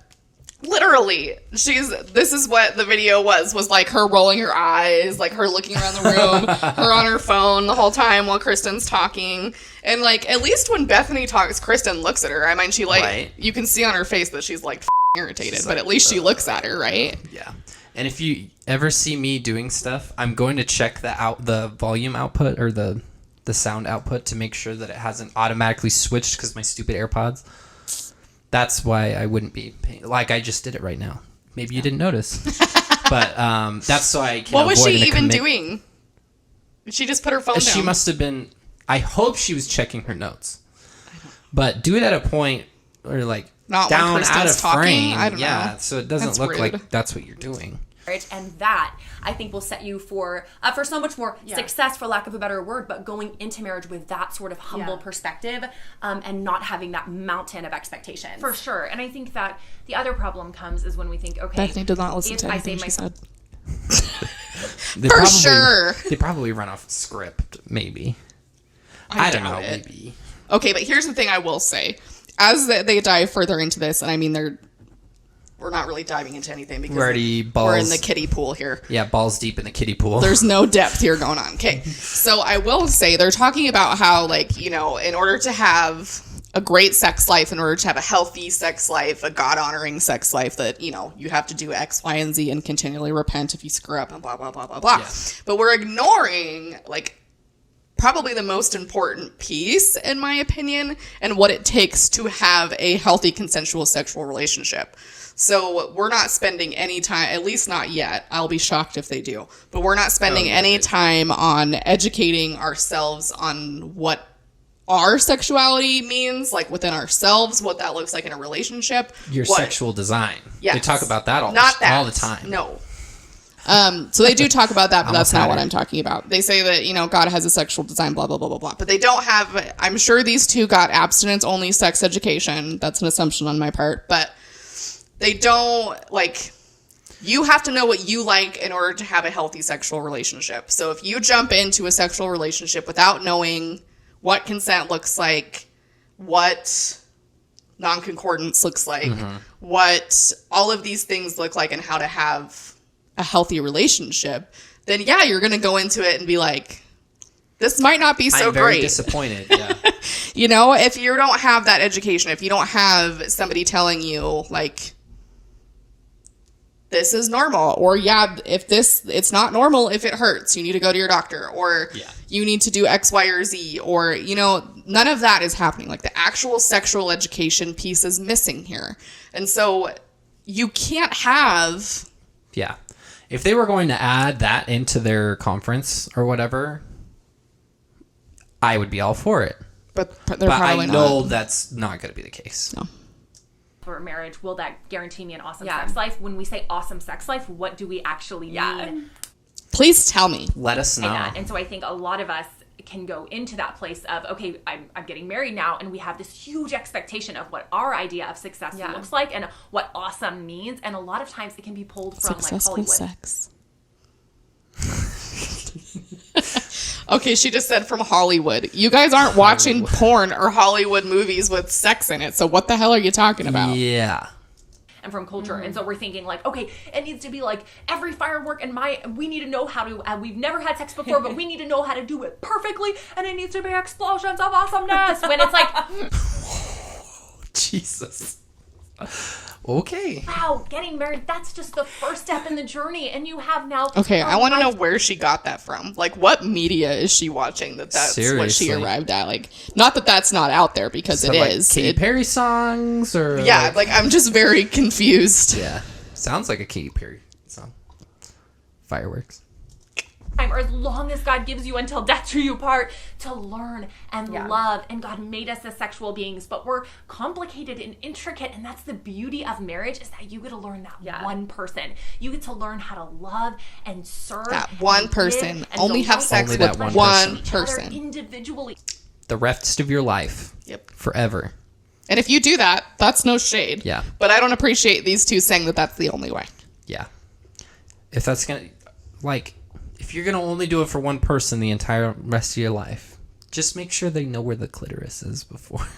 literally, this is what the video was her rolling her eyes, her looking around the room, her on her phone the whole time while Kristen's talking. And at least when Bethany talks, Kristen looks at her. I mean, she you can see on her face that she's irritated, but at least she looks at her, right? Yeah. And if you ever see me doing stuff, I'm going to check the volume output or the sound output to make sure that it hasn't automatically switched because my stupid AirPods. That's why I wouldn't be paying. I just did it right now. Maybe you didn't notice. But that's so I can What was she even doing? She just put her phone down. She must have been... I hope she was checking her notes. But do it at a point where not down out of talking, frame. I don't know. Yeah, so it doesn't look rude. like that's what you're doing. And that, I think, will set you for so much more success, for lack of a better word, but going into marriage with that sort of humble perspective and not having that mountain of expectations. For sure. And I think that the other problem comes is when we think, okay, Bethany did not listen to anything she said. They probably run off script, maybe. I don't know, maybe. Okay, but here's the thing I will say. As they dive further into this, and I mean, we're not really diving into anything because we're in the kiddie pool here. Yeah, balls deep in the kiddie pool. There's no depth here going on. Okay, so I will say they're talking about how, in order to have a great sex life, in order to have a healthy sex life, a God-honoring sex life, that, you have to do X, Y, and Z and continually repent if you screw up and blah, blah, blah, blah, blah. Yeah. But we're ignoring, probably the most important piece, in my opinion, and what it takes to have a healthy consensual sexual relationship. So we're not spending any time, at least not yet. I'll be shocked if they do. But we're not spending any time on educating ourselves on what our sexuality means, within ourselves, what that looks like in a relationship. Your sexual design. Yes. They talk about that all the time. No. So they do talk about that, but that's not what I'm talking about. They say that, God has a sexual design, blah, blah, blah, blah, blah. But they don't have, I'm sure these two got abstinence-only sex education. That's an assumption on my part. But they don't, You have to know what you like in order to have a healthy sexual relationship. So if you jump into a sexual relationship without knowing what consent looks like, what non-concordance looks like, what all of these things look like, and how to have a healthy relationship, then yeah, you're going to go into it and be like, this might not be so I'm very great. Disappointed, yeah. You know, if you don't have that education, if you don't have somebody telling you, like, this is normal, or yeah, if it's not normal if it hurts, you need to go to your doctor, or you need to do X, Y, or Z, or, you know, none of that is happening. Like, the actual sexual education piece is missing here. And so you can't have... Yeah. If they were going to add that into their conference or whatever, I would be all for it. But I know that's not going to be the case. No. For marriage, will that guarantee me an awesome sex life? When we say awesome sex life, what do we actually mean? Please tell me. Let us know. And so I think a lot of us can go into that place of, okay, I'm getting married now, and we have this huge expectation of what our idea of success looks like and what awesome means. And a lot of times it can be pulled from successful like Hollywood. Sex. Okay, she just said from Hollywood. You guys aren't watching porn or Hollywood movies with sex in it, so what the hell are you talking about? Yeah. And from culture. And so we're thinking like, okay, it needs to be like every firework and we need to know how to, we've never had sex before, but we need to know how to do it perfectly, and it needs to be explosions of awesomeness. When it's like, Jesus. Okay. Wow, getting married, that's just the first step in the journey, and you have now... Okay, I want to know where she got that from. Like, what media is she watching that's Seriously. What she arrived at? Like, not that that's not out there, because So, it like, is. Katy Perry songs or... Yeah, like, I'm just very confused. Yeah. Sounds like a Katy Perry song. Fireworks. Or as long as God gives you until death do you part, to learn and love. And God made us as sexual beings, but we're complicated and intricate, and that's the beauty of marriage, is that you get to learn that one person. You get to learn how to love and serve That one person. Only have sex Only with that one each other person. Individually. The rest of your life. Yep. Forever. And if you do that, that's no shade. Yeah. But I don't appreciate these two saying that that's the only way. Yeah. If that's going to... Like... If you're going to only do it for one person the entire rest of your life, just make sure they know where the clitoris is before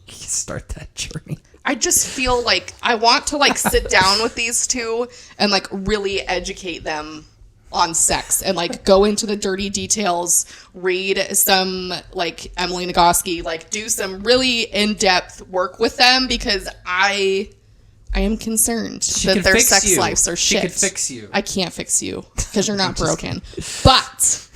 you start that journey. I just feel like I want to like sit down with these two and like really educate them on sex and like go into the dirty details, read some like Emily Nagoski, like do some really in-depth work with them, because I am concerned that their sex lives are shit. She could fix you. I can't fix you because you're not broken. But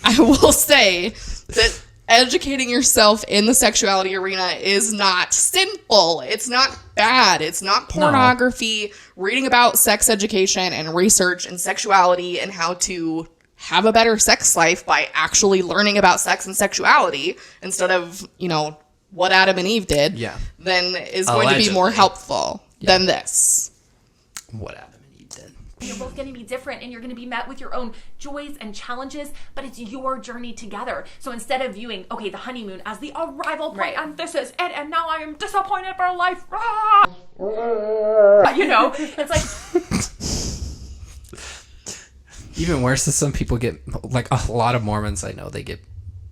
I will say that educating yourself in the sexuality arena is not sinful. It's not bad. It's not pornography. No. Reading about sex education and research and sexuality and how to have a better sex life by actually learning about sex and sexuality instead of, you know, what Adam and Eve did, then is going to be more helpful than this. What Adam and Eve did. You're both going to be different, and you're going to be met with your own joys and challenges, but it's your journey together. So instead of viewing, okay, the honeymoon as the arrival point, and this is it, and now I am disappointed for life. You know, it's like... Even worse is some people get, like a lot of Mormons I know, they get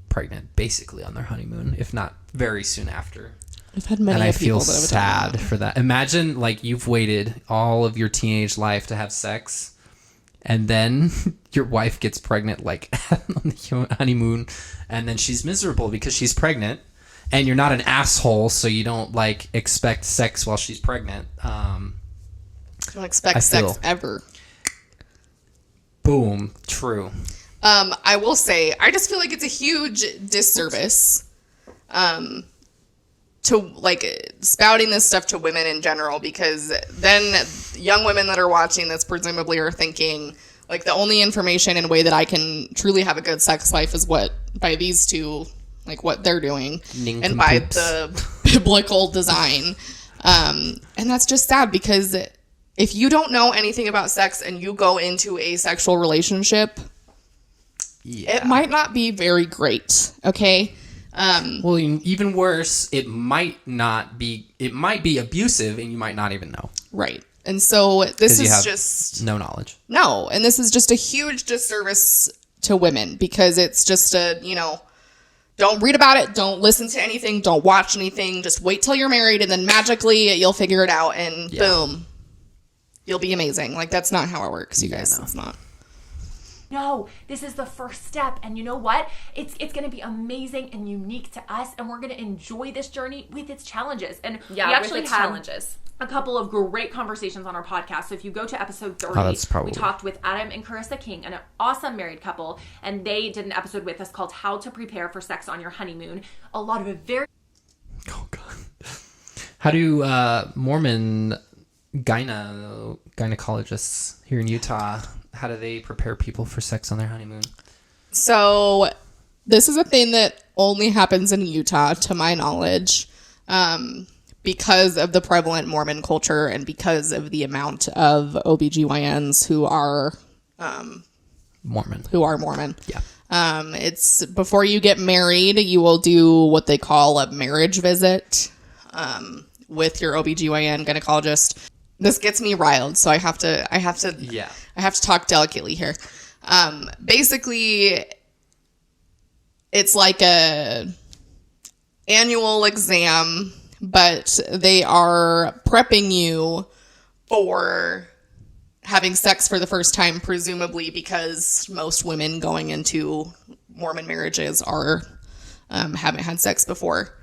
pregnant basically on their honeymoon, if not very soon after. I've had many, and I feel that sad for that. Imagine like you've waited all of your teenage life to have sex, and then your wife gets pregnant like on the honeymoon, and then she's miserable because she's pregnant, and you're not an asshole, so you don't like expect sex while she's pregnant. Don't expect sex ever. Boom. True. I will say, I just feel like it's a huge disservice to like spouting this stuff to women in general, because then young women that are watching this presumably are thinking like the only information and way that I can truly have a good sex life is what by these two, like what they're doing and by the biblical design. And that's just sad, because if you don't know anything about sex and you go into a sexual relationship, it might not be very great. Okay. Well, even worse, it might be abusive and you might not even know. Right. And so this is just no knowledge. No, and this is just a huge disservice to women because it's just don't read about it, don't listen to anything, don't watch anything, just wait till you're married and then magically you'll figure it out and boom, you'll be amazing. Like, that's not how it works, you guys. No. It's not. No, this is the first step. And you know what? It's going to be amazing and unique to us. And we're going to enjoy this journey with its challenges. And we actually have challenges. A couple of great conversations on our podcast. So if you go to episode 30, we talked with Adam and Carissa King, an awesome married couple. And they did an episode with us called How to Prepare for Sex on Your Honeymoon. A lot of it very... Oh, God. How do Mormon gynecologists here in Utah, how do they prepare people for sex on their honeymoon? So this is a thing that only happens in Utah, to my knowledge, because of the prevalent Mormon culture and because of the amount of OBGYNs who are Mormon. Yeah. It's before you get married, you will do what they call a marriage visit with your OBGYN gynecologist. This gets me riled, so I have to talk delicately here. Basically, it's like a annual exam, but they are prepping you for having sex for the first time, presumably because most women going into Mormon marriages haven't had sex before.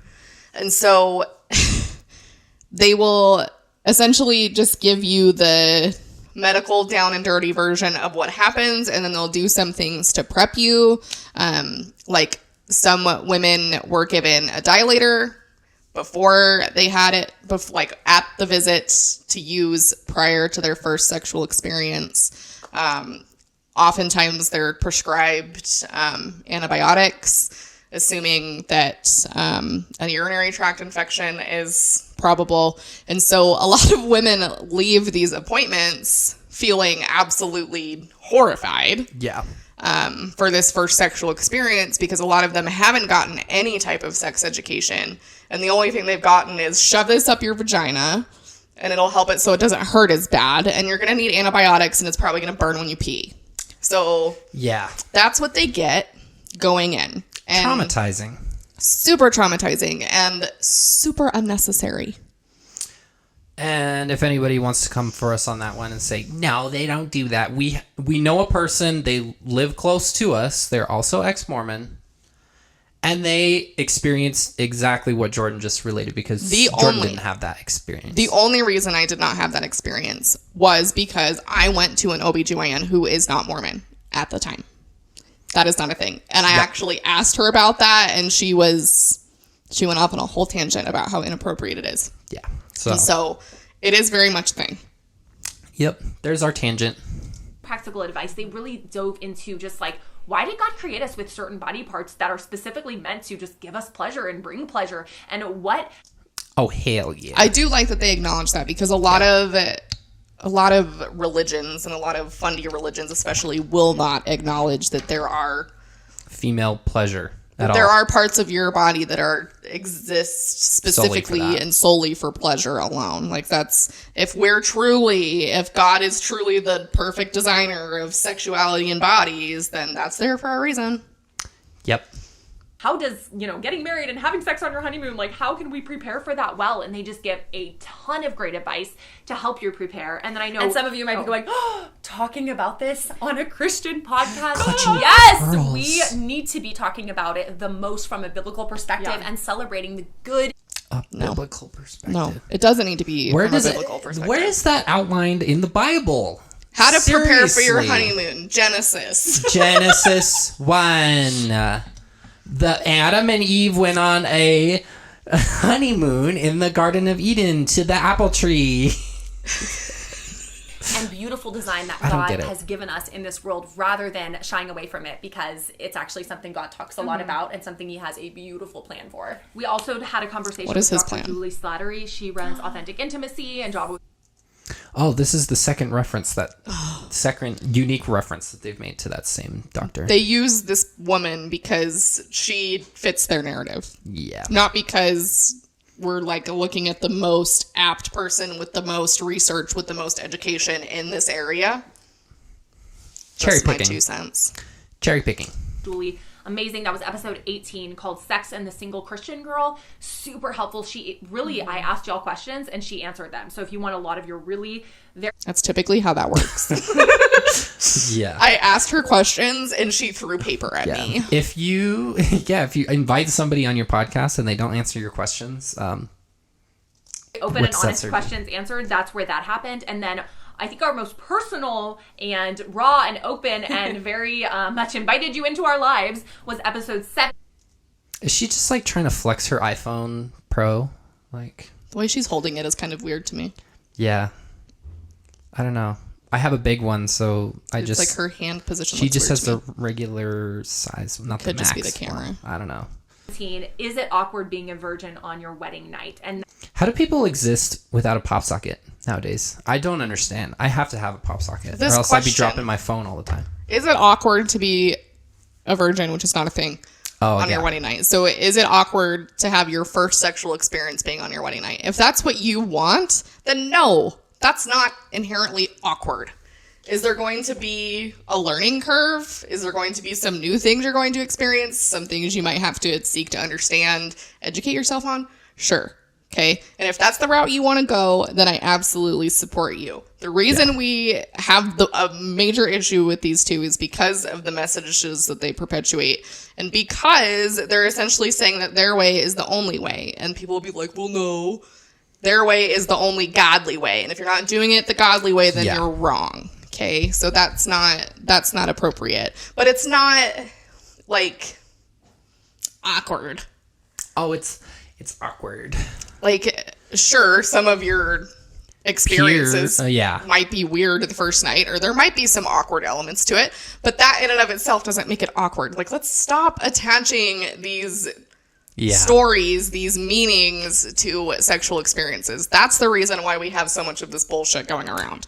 And so they will essentially just give you the medical down and dirty version of what happens, and then they'll do some things to prep you. Like some women were given a dilator before they had it, like at the visit to use prior to their first sexual experience. Oftentimes they're prescribed antibiotics, assuming that a urinary tract infection is probable. And so a lot of women leave these appointments feeling absolutely horrified. Yeah. For this first sexual experience, because a lot of them haven't gotten any type of sex education. And the only thing they've gotten is shove this up your vagina and it'll help it so it doesn't hurt as bad. And you're going to need antibiotics and it's probably going to burn when you pee. So yeah, that's what they get going in. And traumatizing. Super traumatizing and super unnecessary. And if anybody wants to come for us on that one and say, no, they don't do that. We know a person, they live close to us. They're also ex-Mormon. And they experienced exactly what Jordan just related because Jordan didn't have that experience. The only reason I did not have that experience was because I went to an OBGYN who is not Mormon at the time. That is not a thing. And I actually asked her about that, and she went off on a whole tangent about how inappropriate it is. Yeah. So it is very much a thing. Yep. There's our tangent. Practical advice. They really dove into just like, why did God create us with certain body parts that are specifically meant to just give us pleasure and bring pleasure? And what? Oh, hell yeah. I do like that they acknowledge that, because a lot of religions and a lot of fundy religions especially will not acknowledge that there are female pleasure at there all. are parts of your body that exist specifically and solely for pleasure alone. Like, that's, if God is truly the perfect designer of sexuality and bodies, then that's there for a reason. Yep. How does, getting married and having sex on your honeymoon, like, how can we prepare for that well? And they just give a ton of great advice to help you prepare. And then I know... And some of you might be going, talking about this on a Christian podcast? Yes! Girls. We need to be talking about it the most from a biblical perspective and celebrating the good... biblical perspective. No, it doesn't need to be from a biblical perspective. Where is that outlined in the Bible? How to prepare for your honeymoon. Genesis 1. The Adam and Eve went on a honeymoon in the Garden of Eden to the apple tree. And beautiful design that God has given us in this world, rather than shying away from it, because it's actually something God talks a lot about and something he has a beautiful plan for. We also had a conversation with Dr. Julie Slattery. She runs Authentic Intimacy and Job. Oh, this is the second unique reference that they've made to that same doctor. They use this woman because she fits their narrative. Yeah. Not because we're like looking at the most apt person with the most research, with the most education in this area. Cherry Just my picking. 2 cents. Cherry picking. Julie, amazing. That was episode 18 called Sex and the Single Christian Girl. Super helpful. She really, I asked y'all questions and she answered them. So if you want a lot of your really very... That's typically how that works. Yeah. I asked her questions and she threw paper at me. If you invite somebody on your podcast and they don't answer your questions, open and honest questions answered, that's where that happened. And then I think our most personal and raw and open and very much invited you into our lives was episode 7. Is she just like trying to flex her iPhone Pro? Like, The way she's holding it is kind of weird to me. Yeah. I don't know. I have a big one, so It's like her hand position. She just has the regular size, not the max. Could just be the camera. One. I don't know. Is it awkward being a virgin on your wedding night? And how do people exist without a pop socket nowadays? I don't understand. I have to have a pop socket, or else I'd be dropping my phone all the time. Is it awkward to be a virgin, which is not a thing, on your wedding night? So is it awkward to have your first sexual experience being on your wedding night? If that's what you want, then no. That's not inherently awkward. Is there going to be a learning curve? Is there going to be some new things you're going to experience? Some things you might have to seek to understand, educate yourself on? Sure. Okay. And if that's the route you want to go, then I absolutely support you. The reason we have a major issue with these two is because of the messages that they perpetuate. And because they're essentially saying that their way is the only way. And people will be like, well, no. Their way is the only godly way. And if you're not doing it the godly way, then you're wrong. Okay? So that's not appropriate. But it's not like awkward. Oh, it's awkward. Like, sure, some of your experiences might be weird the first night, or there might be some awkward elements to it, but that in and of itself doesn't make it awkward. Like, let's stop attaching these stories, these meanings to sexual experiences. That's the reason why we have so much of this bullshit going around.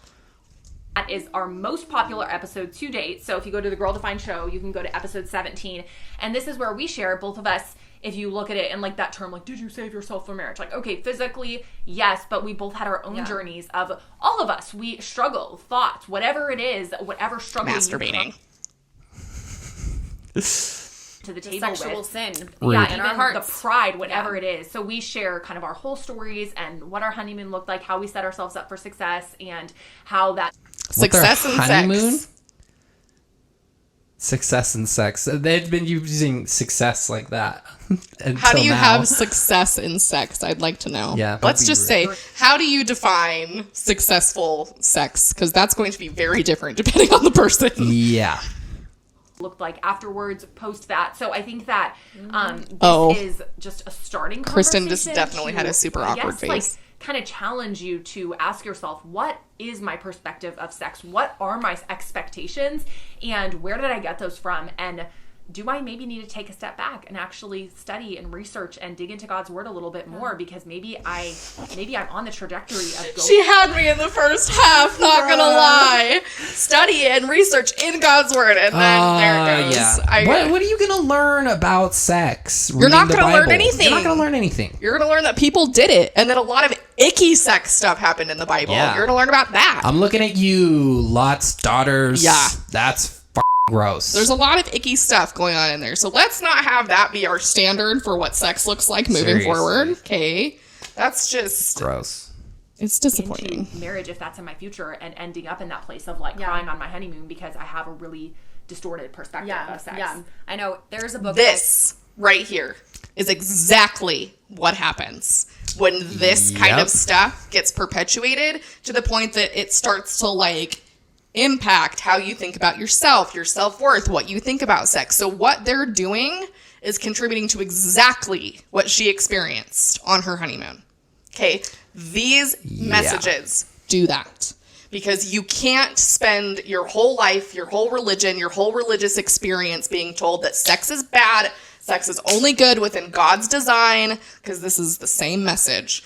That is our most popular episode to date. So if you go to the Girl Defined Show, you can go to episode 17. And this is where we share, both of us, if you look at it in like that term, like, did you save yourself for marriage? Like, okay, physically, yes, but we both had our own journeys of all of us. We struggle, thoughts, whatever it is, whatever struggle. Masturbating. To the table sexual with. sin. Yeah, in our hearts. The pride, whatever it is. So we share kind of our whole stories and what our honeymoon looked like, how we set ourselves up for success, and how that... Success and sex. Success and sex. They've been using success like that. How do you have success in sex? I'd like to know. Yeah. Let's just say, how do you define successful sex? Because that's going to be very different depending on the person. Yeah. Looked like afterwards, post that. So I think that this is just a starting Kristen conversation. just definitely had a super awkward face. Like, kind of challenge you to ask yourself, what is my perspective of sex? What are my expectations? And where did I get those from? And do I maybe need to take a step back and actually study and research and dig into God's word a little bit more? Because maybe I'm on the trajectory of going. She had me in the first half, not gonna lie. Study and research in God's word, and then there it goes. Yeah. What are you gonna learn about sex? You're not gonna learn anything. You're not gonna learn anything. You're gonna learn that people did it, and that a lot of icky sex stuff happened in the Bible. Yeah. You're gonna learn about that. I'm looking at you, Lot's daughters. Yeah. That's gross. There's a lot of icky stuff going on in there. So let's not have that be our standard for what sex looks like moving forward. Okay. That's just gross. It's disappointing. Into marriage, if that's in my future, and ending up in that place of like crying on my honeymoon because I have a really distorted perspective of sex. Yeah. I know there's a book. This right here is exactly what happens when this kind of stuff gets perpetuated to the point that it starts to like impact how you think about yourself, your self-worth, what you think about sex. So what they're doing is contributing to exactly what she experienced on her honeymoon. Okay? These messages do that. Because you can't spend your whole life, your whole religion, your whole religious experience being told that sex is bad, sex is only good within God's design, because this is the same message.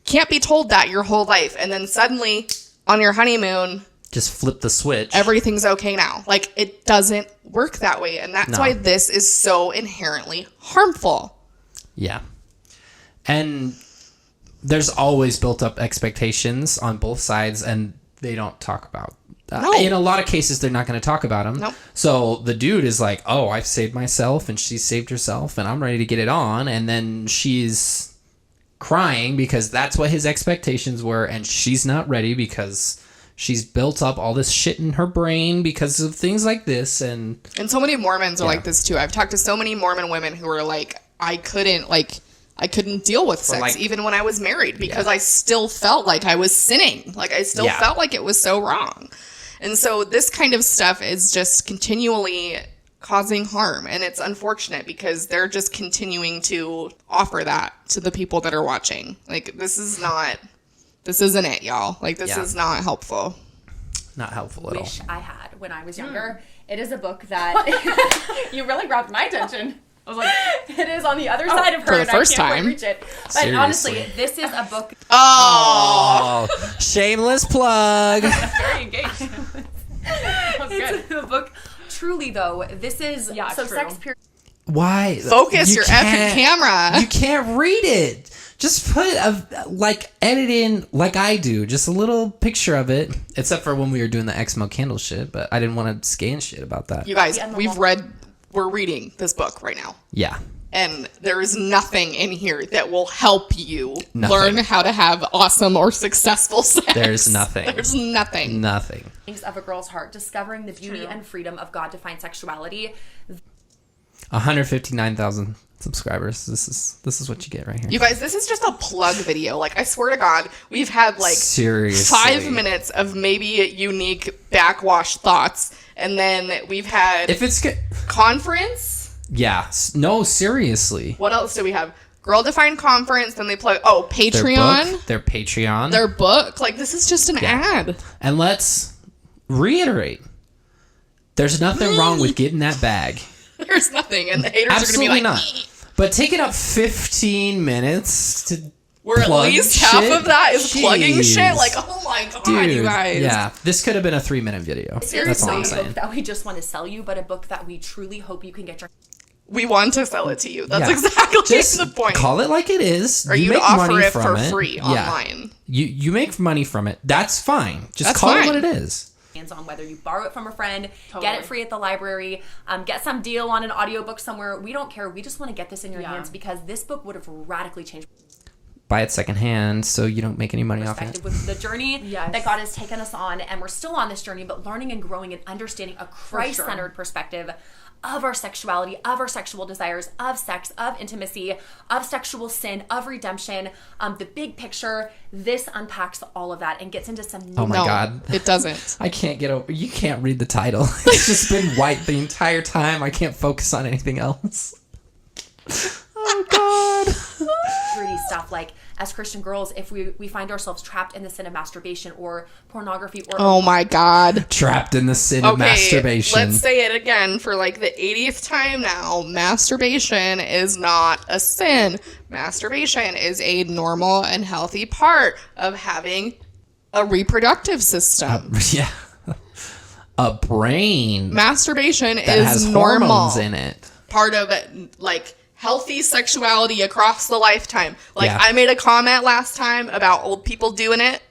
Can't be told that your whole life. And then suddenly, on your honeymoon, just flip the switch. Everything's okay now. Like, it doesn't work that way. And that's why this is so inherently harmful. Yeah. And there's always built up expectations on both sides, and they don't talk about in a lot of cases, they're not going to talk about them. Nope. So the dude is like, oh, I've saved myself, and she saved herself, and I'm ready to get it on. And then she's crying because that's what his expectations were, and she's not ready because she's built up all this shit in her brain because of things like this. And so many Mormons are like this too. I've talked to so many Mormon women who are like, I couldn't deal with sex even when I was married because I still felt like I was sinning. Like I still felt like it was so wrong. And so this kind of stuff is just continually causing harm. And it's unfortunate because they're just continuing to offer that to the people that are watching. Like, this isn't it, y'all. Like, this is not helpful. Not helpful at all. Wish I had when I was younger. It is a book that you really grabbed my attention. I was like, it is on the other side of her, and I can't quite reach it. But Seriously. honestly, this is a book. Oh, shameless plug. Very engaged. That was good. It's a book. Truly, though, this is so true. Sex period. Why? Focus your effing camera. You can't read it. Just put edit in like I do, just a little picture of it. Except for when we were doing the Exmo candle shit, but I didn't want to scan shit about that. You guys, we're reading this book right now. Yeah. And there is nothing in here that will help you learn how to have awesome or successful sex. There's nothing. There's nothing. Nothing. Of a girl's heart, discovering the beauty and freedom of God-defined sexuality. 159,000 subscribers. This is what you get right here. You guys, this is just a plug video. Like, I swear to God, we've had Seriously. 5 minutes of maybe unique backwash thoughts, and then we've had conference. Yeah. No, seriously. What else do we have? Girl Defined Conference. Then they plug. Oh, Patreon. Their Patreon. Their book. Like, this is just an ad. And let's reiterate. There's nothing wrong with getting that bag. There's nothing. And the haters Absolutely are going to be like, not. But taking up 15 minutes to where at least shit? half of that is plugging shit. Like, oh my God, dude, you guys. Yeah, this could have been a 3-minute video. Seriously. That's all I'm It's not a saying. book that we just want to sell you, but a book that we truly hope you can get your... We want to sell it to you. That's exactly just the point. Call it like it is. Or you make offer money it from for free online. You make money from it. That's fine. Just call it what it is. Hands on, whether you borrow it from a friend, get it free at the library, get some deal on an audiobook somewhere. We don't care. We just want to get this in your hands because this book would have radically changed. Buy it secondhand so you don't make any money off it. With the journey that God has taken us on, and we're still on this journey, but learning and growing and understanding a Christ-centered perspective of our sexuality, of our sexual desires, of sex, of intimacy, of sexual sin, of redemption, the big picture. This unpacks all of that and gets into some new... Oh my God. It doesn't. I can't get over... You can't read the title. It's just been white the entire time. I can't focus on anything else. Oh God. Fruity stuff like, as Christian girls, if we find ourselves trapped in the sin of masturbation or pornography or... Oh my God. Trapped in the sin of masturbation. Let's say it again for like the 80th time now. Masturbation is not a sin. Masturbation is a normal and healthy part of having a reproductive system. A brain. Masturbation that is has normal. Hormones in it. Part of it, like... healthy sexuality across the lifetime. Like, I made a comment last time about old people doing it.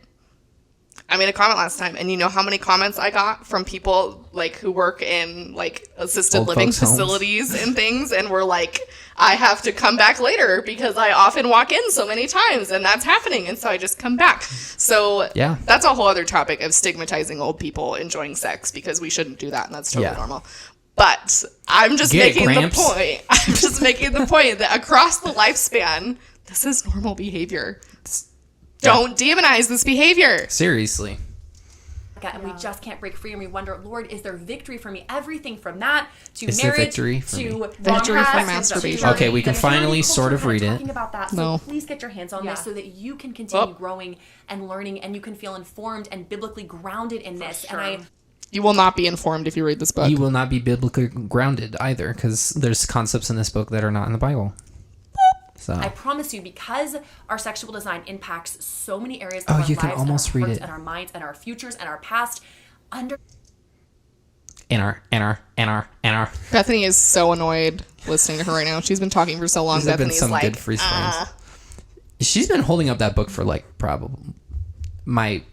I made a comment last time, and you know how many comments I got from people, like, who work in, like, assisted old living facilities and things, and were like, I have to come back later because I often walk in so many times, and that's happening, and so I just come back. So that's a whole other topic of stigmatizing old people enjoying sex, because we shouldn't do that, and that's totally normal. But I'm just making the point. I'm just making the point that across the lifespan, this is normal behavior. Don't demonize this behavior. Seriously. And we just can't break free, and we wonder, Lord, is there victory for me? Everything from that to Is there marriage victory for to victory from masturbation. Okay, we can finally sort of read it. Talking about that, so please get your hands on this so that you can continue growing and learning, and you can feel informed and biblically grounded in this. And you will not be informed if you read this book. You will not be biblically grounded either, because there's concepts in this book that are not in the Bible. So I promise you, because our sexual design impacts so many areas of our you lives, can almost and our read hearts, it. and our minds, and our futures, and our past. Bethany is so annoyed listening to her right now. She's been talking for so long. These have been Bethany's some like, good freeze frames. She's been holding up that book for like probably my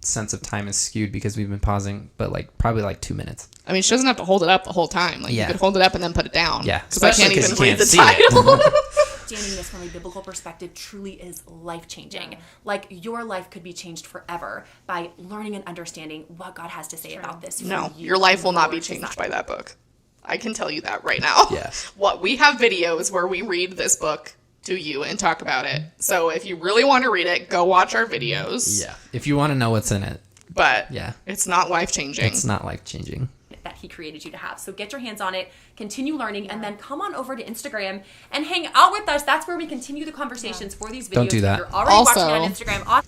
sense of time is skewed because we've been pausing, but like probably like 2 minutes. I mean, she doesn't have to hold it up the whole time. Like, you could hold it up and then put it down. Yeah. Because I can't even read the see title. Understanding this from a biblical perspective truly is life-changing. Like, your life could be changed forever by learning and understanding what God has to say about this. No, your life will not be changed by that book. I can tell you that right now. Yeah. What we have videos where we read this book to you and talk about it. So if you really want to read it, go watch our videos. Yeah. If you want to know what's in it. But yeah, it's not life-changing. It's not life-changing. That he created you to have. So get your hands on it, continue learning, and then come on over to Instagram and hang out with us. That's where we continue the conversations for these videos. Don't do that. If you're already watching on Instagram.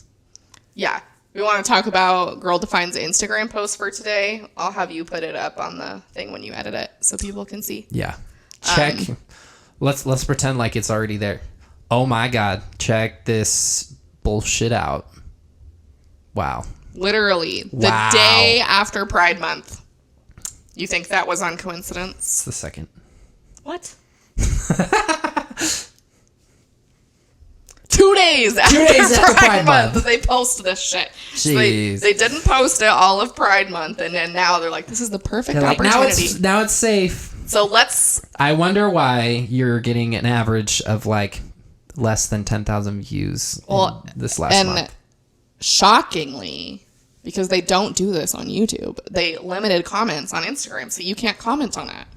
Yeah. We want to talk about Girl Define's Instagram post for today. I'll have you put it up on the thing when you edit it so people can see. Yeah. Check. Let's pretend like it's already there. Oh my God. Check this bullshit out. Wow. Literally. The day after Pride Month. You think that was on coincidence? It's the second. What? 2 days after Pride Month, they post this shit. So they didn't post it all of Pride Month, and then now they're like, this is the perfect opportunity. Now it's safe. So let's... I wonder why you're getting an average of like less than 10,000 views this last month. Shockingly, because they don't do this on YouTube, they limited comments on Instagram, so you can't comment on it.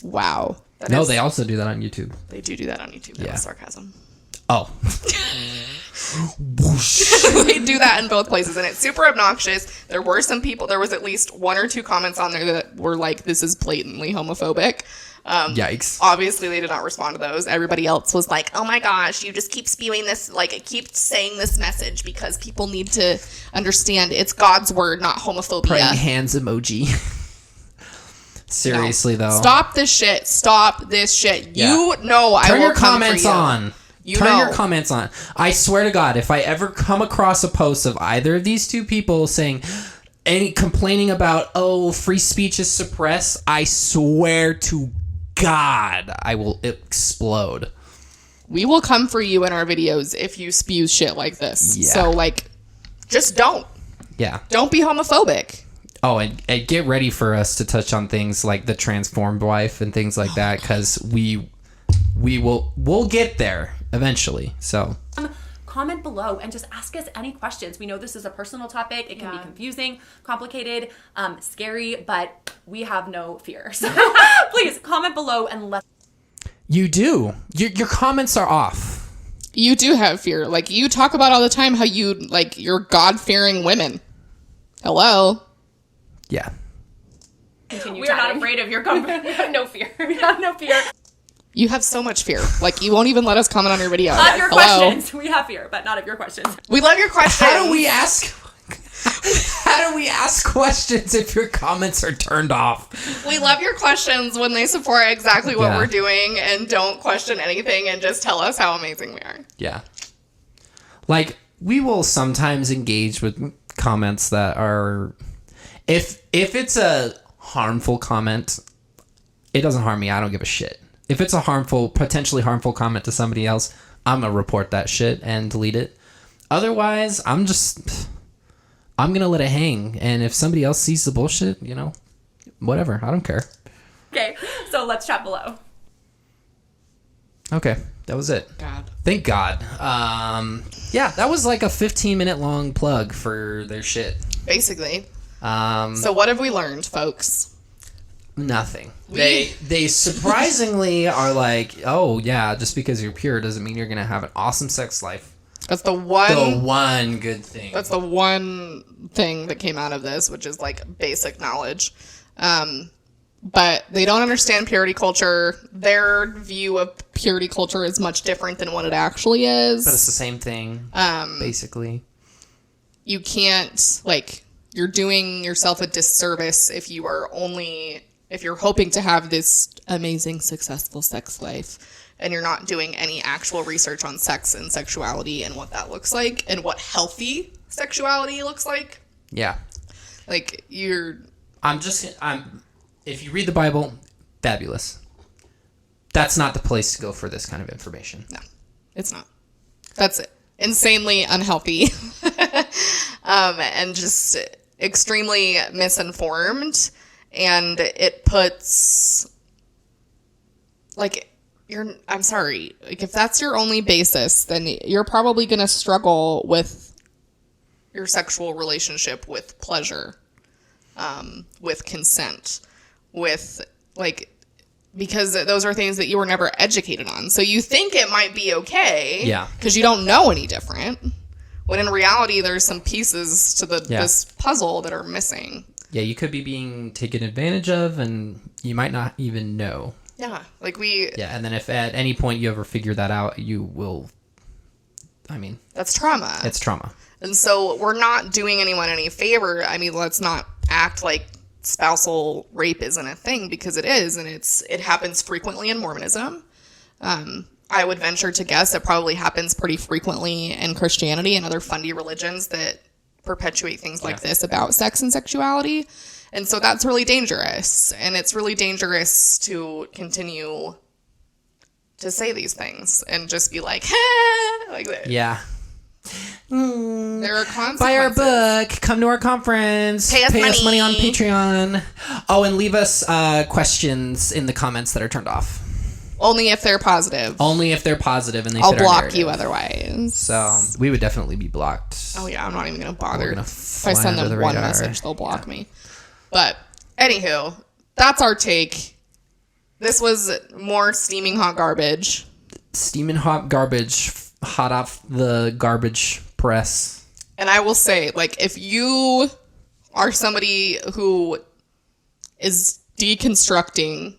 Wow. They also do that on YouTube. They do that on YouTube. That was sarcasm. Oh. They do that in both places, and it's super obnoxious. There were some people, there was at least 1 or 2 comments on there that were like, this is blatantly homophobic. Yikes. Obviously, they did not respond to those. Everybody else was like, oh my gosh, you just keep spewing this, like, keep saying this message because people need to understand it's God's word, not homophobia. Praying hands emoji. Seriously, though. Stop this shit. Stop this shit. Yeah. You know I will come for you. Turn your comments on. Turn your comments on. I swear to God, if I ever come across a post of either of these two people saying... complaining about, free speech is suppressed, I swear to God, I will explode. We will come for you in our videos if you spew shit like this. Yeah. So, like, just don't. Yeah. Don't be homophobic. Oh, and get ready for us to touch on things like the transformed wife and things like that, because we'll get there eventually. So... comment below and just ask us any questions. We know this is a personal topic. It can be confusing, complicated, scary, but we have no fear. So please comment below and let... You do. Your comments are off. You do have fear. Like, you talk about all the time how you're God-fearing women. Hello? Yeah. We are not afraid of your comment. We have no fear. We have no fear. You have so much fear. Like, you won't even let us comment on your video. Not your questions. We have fear, but not of your questions. We love your questions. How do we ask questions if your comments are turned off? We love your questions when they support exactly what we're doing and don't question anything and just tell us how amazing we are. Yeah. Like, we will sometimes engage with comments that are... If it's a harmful comment, it doesn't harm me. I don't give a shit. If it's a potentially harmful comment to somebody else, I'm going to report that shit and delete it. Otherwise, I'm going to let it hang. And if somebody else sees the bullshit, whatever. I don't care. Okay, so let's chat below. Okay, that was it. God. Thank God. That was like a 15-minute long plug for their shit. Basically. So what have we learned, folks? Nothing. They surprisingly are like, oh yeah, just because you're pure doesn't mean you're gonna have an awesome sex life. That's the one good thing. That's the one thing that came out of this, which is like basic knowledge. But they don't understand purity culture. Their view of purity culture is much different than what it actually is. But it's the same thing, basically. You can't, you're doing yourself a disservice if you're hoping to have this amazing, successful sex life and you're not doing any actual research on sex and sexuality and what that looks like and what healthy sexuality looks like. Yeah. If you read the Bible, fabulous. That's not the place to go for this kind of information. No, it's not. That's insanely unhealthy and just extremely misinformed. And it puts, like, I'm sorry, like, if that's your only basis, then you're probably going to struggle with your sexual relationship, with pleasure, with consent, with, like, because those are things that you were never educated on. So you think it might be okay. Yeah. Because you don't know any different. When in reality, there's some pieces to this puzzle that are missing. Yeah, you could be being taken advantage of, and you might not even know. Yeah, Yeah, and then if at any point you ever figure that out, you will... I mean... That's trauma. It's trauma. And so we're not doing anyone any favor. I mean, let's not act like spousal rape isn't a thing, because it is, and it happens frequently in Mormonism. I would venture to guess it probably happens pretty frequently in Christianity and other fundy religions that perpetuate things like this about sex and sexuality. And so that's really dangerous. And it's really dangerous to continue to say these things and just be like, like that. Yeah. There are consequences. Buy our book. Come to our conference. Pay us money on Patreon. Oh, and leave us questions in the comments that are turned off. Only if they're positive. Only if they're positive and they I'll fit our block narrative. you otherwise. So we would definitely be blocked. Oh yeah, I'm not even going to bother. If I send them one message, they'll block me. But anywho, that's our take. This was more steaming hot garbage. Steaming hot garbage, hot off the garbage press. And I will say, like, if you are somebody who is deconstructing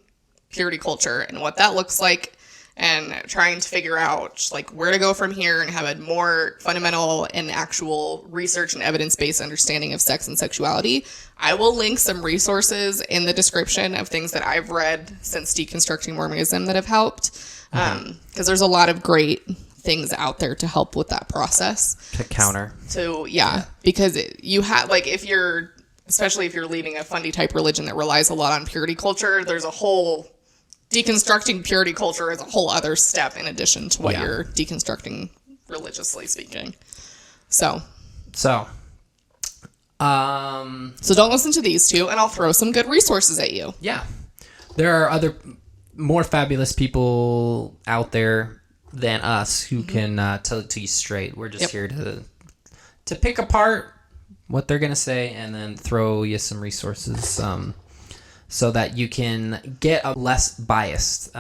purity culture and what that looks like, and trying to figure out, like, where to go from here and have a more fundamental and actual research and evidence-based understanding of sex and sexuality, I will link some resources in the description of things that I've read since deconstructing Mormonism that have helped. Because there's a lot of great things out there to help with that process. To counter. So, yeah. Because you have, like, especially if you're leading a fundy type religion that relies a lot on purity culture, there's a whole... Deconstructing purity culture is a whole other step in addition to what you're deconstructing religiously speaking. So don't listen to these two, and I'll throw some good resources at you. Yeah. There are other more fabulous people out there than us who can tell it to you straight. We're just here to pick apart what they're going to say and then throw you some resources so that you can get a less biased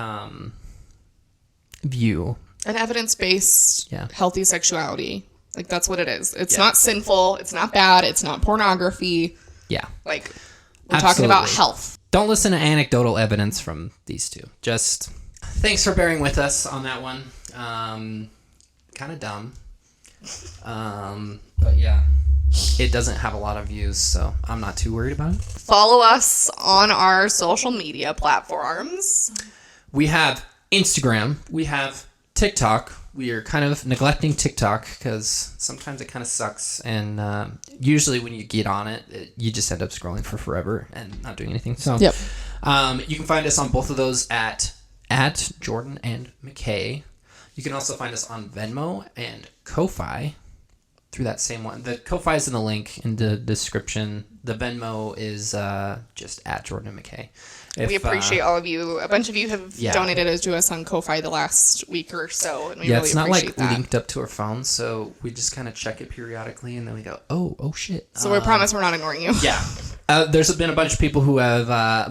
view. An evidence-based, healthy sexuality. Like, that's what it is. It's not sinful. It's not bad. It's not pornography. Yeah. Like, we're talking about health. Don't listen to anecdotal evidence from these two. Just thanks for bearing with us on that one. Kind of dumb. But yeah. It doesn't have a lot of views, so I'm not too worried about it. Follow us on our social media platforms. We have Instagram. We have TikTok. We are kind of neglecting TikTok because sometimes it kind of sucks. And usually when you get on it, you just end up scrolling for forever and not doing anything. So you can find us on both of those at Jordan and McKay. You can also find us on Venmo and Ko-Fi. Through that same one. The Ko-Fi is in the link in the description. The Venmo is just at Jordan and McKay. We appreciate all of you. A bunch of you have donated to us on Ko-Fi the last week or so. And we really it's not appreciate like linked up to our phone, so we just kind of check it periodically, and then we go, oh shit. So we promise we're not ignoring you. Yeah. There's been a bunch of people who have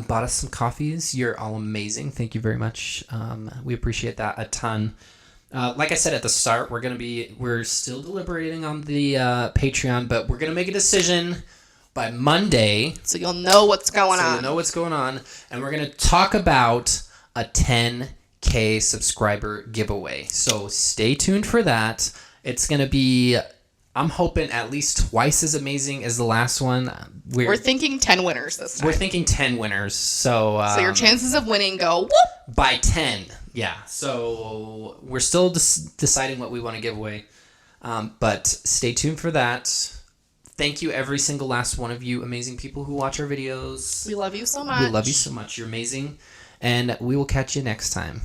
bought us some coffees. You're all amazing. Thank you very much. We appreciate that a ton. Like I said at the start, we're still deliberating on the Patreon, but we're gonna make a decision by Monday, so you'll know what's going on, and we're gonna talk about a 10K subscriber giveaway. So stay tuned for that. It's gonna be, I'm hoping, at least twice as amazing as the last one. We're thinking 10 winners this time. We're thinking 10 winners. So your chances of winning go whoop by 10. Yeah, so we're still deciding what we want to give away, but stay tuned for that. Thank you, every single last one of you amazing people who watch our videos. We love you so much. You're amazing, and we will catch you next time.